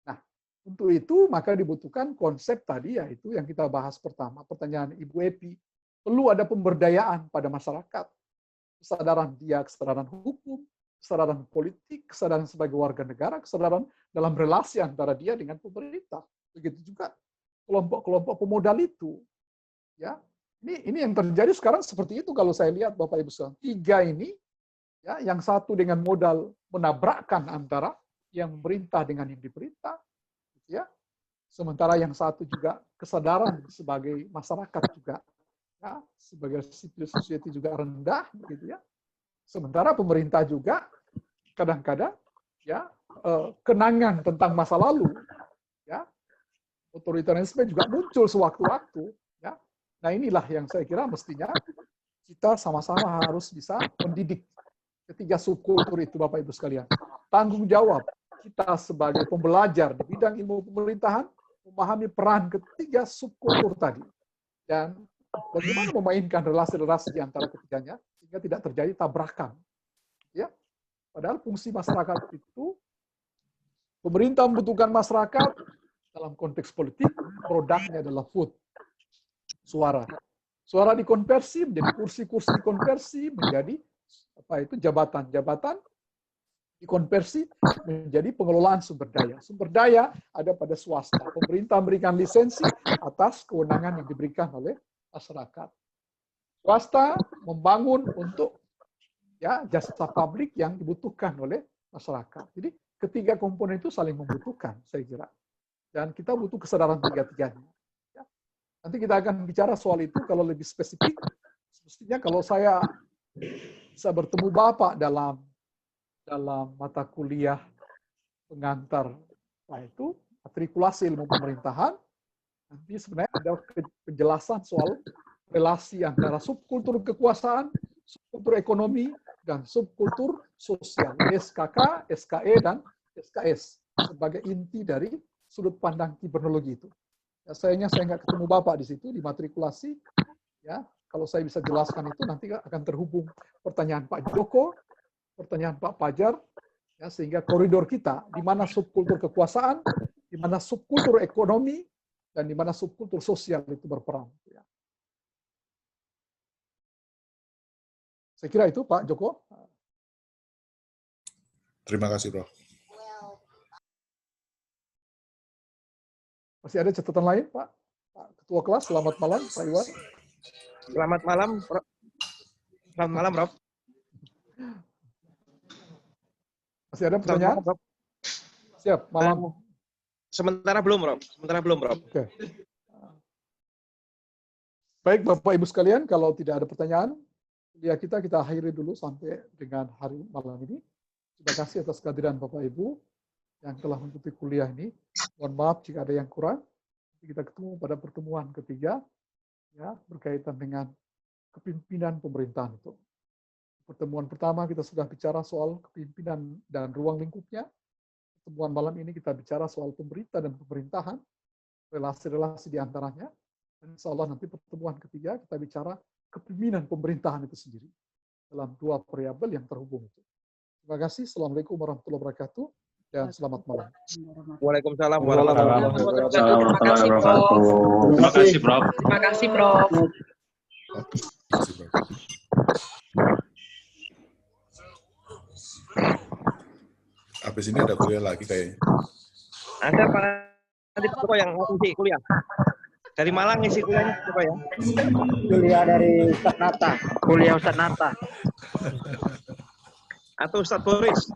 Nah, untuk itu maka dibutuhkan konsep tadi, yaitu yang kita bahas pertama, pertanyaan Ibu Epi, perlu ada pemberdayaan pada masyarakat. Kesadaran dia, kesadaran hukum, kesadaran politik, kesadaran sebagai warga negara, kesadaran dalam relasi antara dia dengan pemerintah. Begitu juga kelompok-kelompok pemodal itu. Ya, ini yang terjadi sekarang seperti itu kalau saya lihat Bapak Ibu sekalian. Tiga ini, ya, yang satu dengan modal menabrakkan antara yang memerintah dengan yang diperintah, gitu ya. Sementara yang satu juga kesadaran sebagai masyarakat juga, ya, sebagai civil society juga rendah, gitu ya. Sementara pemerintah juga kadang-kadang, ya, kenangan tentang masa lalu, ya, otoritarisme juga muncul sewaktu-waktu. Nah, inilah yang saya kira mestinya kita sama-sama harus bisa mendidik ketiga subkultur itu, Bapak Ibu sekalian. Tanggung jawab kita sebagai pembelajar di bidang ilmu pemerintahan memahami peran ketiga subkultur tadi dan bagaimana memainkan relasi-relasi di antara ketiganya sehingga tidak terjadi tabrakan. Ya, padahal fungsi masyarakat itu, pemerintah membutuhkan masyarakat dalam konteks politik, produknya adalah vote, suara. Suara dikonversi menjadi kursi-kursi, dikonversi menjadi jabatan-jabatan, dikonversi menjadi pengelolaan sumber daya. Sumber daya ada pada swasta. Pemerintah memberikan lisensi atas kewenangan yang diberikan oleh masyarakat. Swasta membangun untuk jasa publik yang dibutuhkan oleh masyarakat. Jadi ketiga komponen itu saling membutuhkan, saya kira. Dan kita butuh kesadaran tiga-tiganya. Nanti kita akan bicara soal itu kalau lebih spesifik. Mestinya kalau saya bisa bertemu Bapak dalam mata kuliah pengantar itu matrikulasi ilmu pemerintahan, nanti sebenarnya ada penjelasan soal relasi antara subkultur kekuasaan, subkultur ekonomi, dan subkultur sosial, SKK, SKE, dan SKS sebagai inti dari sudut pandang kibernologi itu. Ya, sayangnya saya nggak ketemu Bapak di situ, di matrikulasi. Ya, kalau saya bisa jelaskan itu, nanti akan terhubung pertanyaan Pak Joko, pertanyaan Pak Fajar, ya, sehingga koridor kita, di mana subkultur kekuasaan, di mana subkultur ekonomi, dan di mana subkultur sosial itu berperan. Ya. Saya kira itu, Pak Joko. Terima kasih, Prof. Masih ada catatan lain, Pak? Pak Ketua Kelas, selamat malam, Pak Iwan. Selamat malam, Prof. Selamat malam, Prof. Masih ada pertanyaan? Malam, Prof. Siap, malam. Sementara belum, Prof. Sementara belum, Prof. Oke. Baik, Bapak Ibu sekalian, kalau tidak ada pertanyaan, kuliah kita akhiri dulu sampai dengan hari malam ini. Terima kasih atas kehadiran Bapak Ibu yang telah mengikuti kuliah ini. Mohon maaf jika ada yang kurang. Kita ketemu pada pertemuan ketiga, ya, berkaitan dengan kepemimpinan pemerintahan itu. Pertemuan pertama kita sudah bicara soal kepemimpinan dan ruang lingkupnya. Pertemuan malam ini kita bicara soal pemerintah dan pemerintahan, relasi-relasi di antaranya. Dan insya Allah nanti pertemuan ketiga kita bicara kepemimpinan pemerintahan itu sendiri dalam dua variabel yang terhubung itu. Terima kasih. Assalamualaikum warahmatullahi wabarakatuh. Dan selamat malam. Waalaikumsalam warahmatullahi wabarakatuh. Terima kasih, Prof. Terima kasih, Prof. Habis ini ada kuliah lagi kayaknya. Ada Pak Joko yang ngisi kuliah. Dari Malang ngisi kuliahnya Joko ya? Kuliah dari Ustaz Nata. Kuliah Ustaz Nata. Atau Ustaz Boris?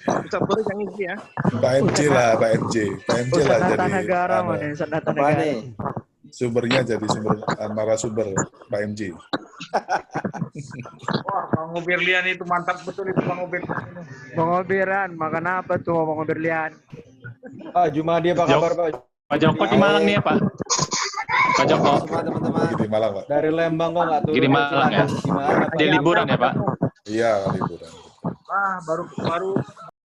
Ustaz Boris yang ngisi ya? Pak MJ lah, Pak MJ. Pak MJ lah jadi. Negara mana? Ustaz Nata Negara. Sumbernya jadi sumber narasumber Pak MJ. Wah, Bang Ubirlian itu mantap betul itu Bang Ubirlian. Bang Obiran, makan apa tuh Bang Obiran? Pak Jumadi apa kabar Pak? Pak Joko di Malang nih ya Pak. Pak Joko. Semua teman-teman. Di Malang Pak. Dari Lembang kok nggak turun. Di Malang ya. Gimana Pak? Dia liburan ya Pak. Iya liburan. Wah, baru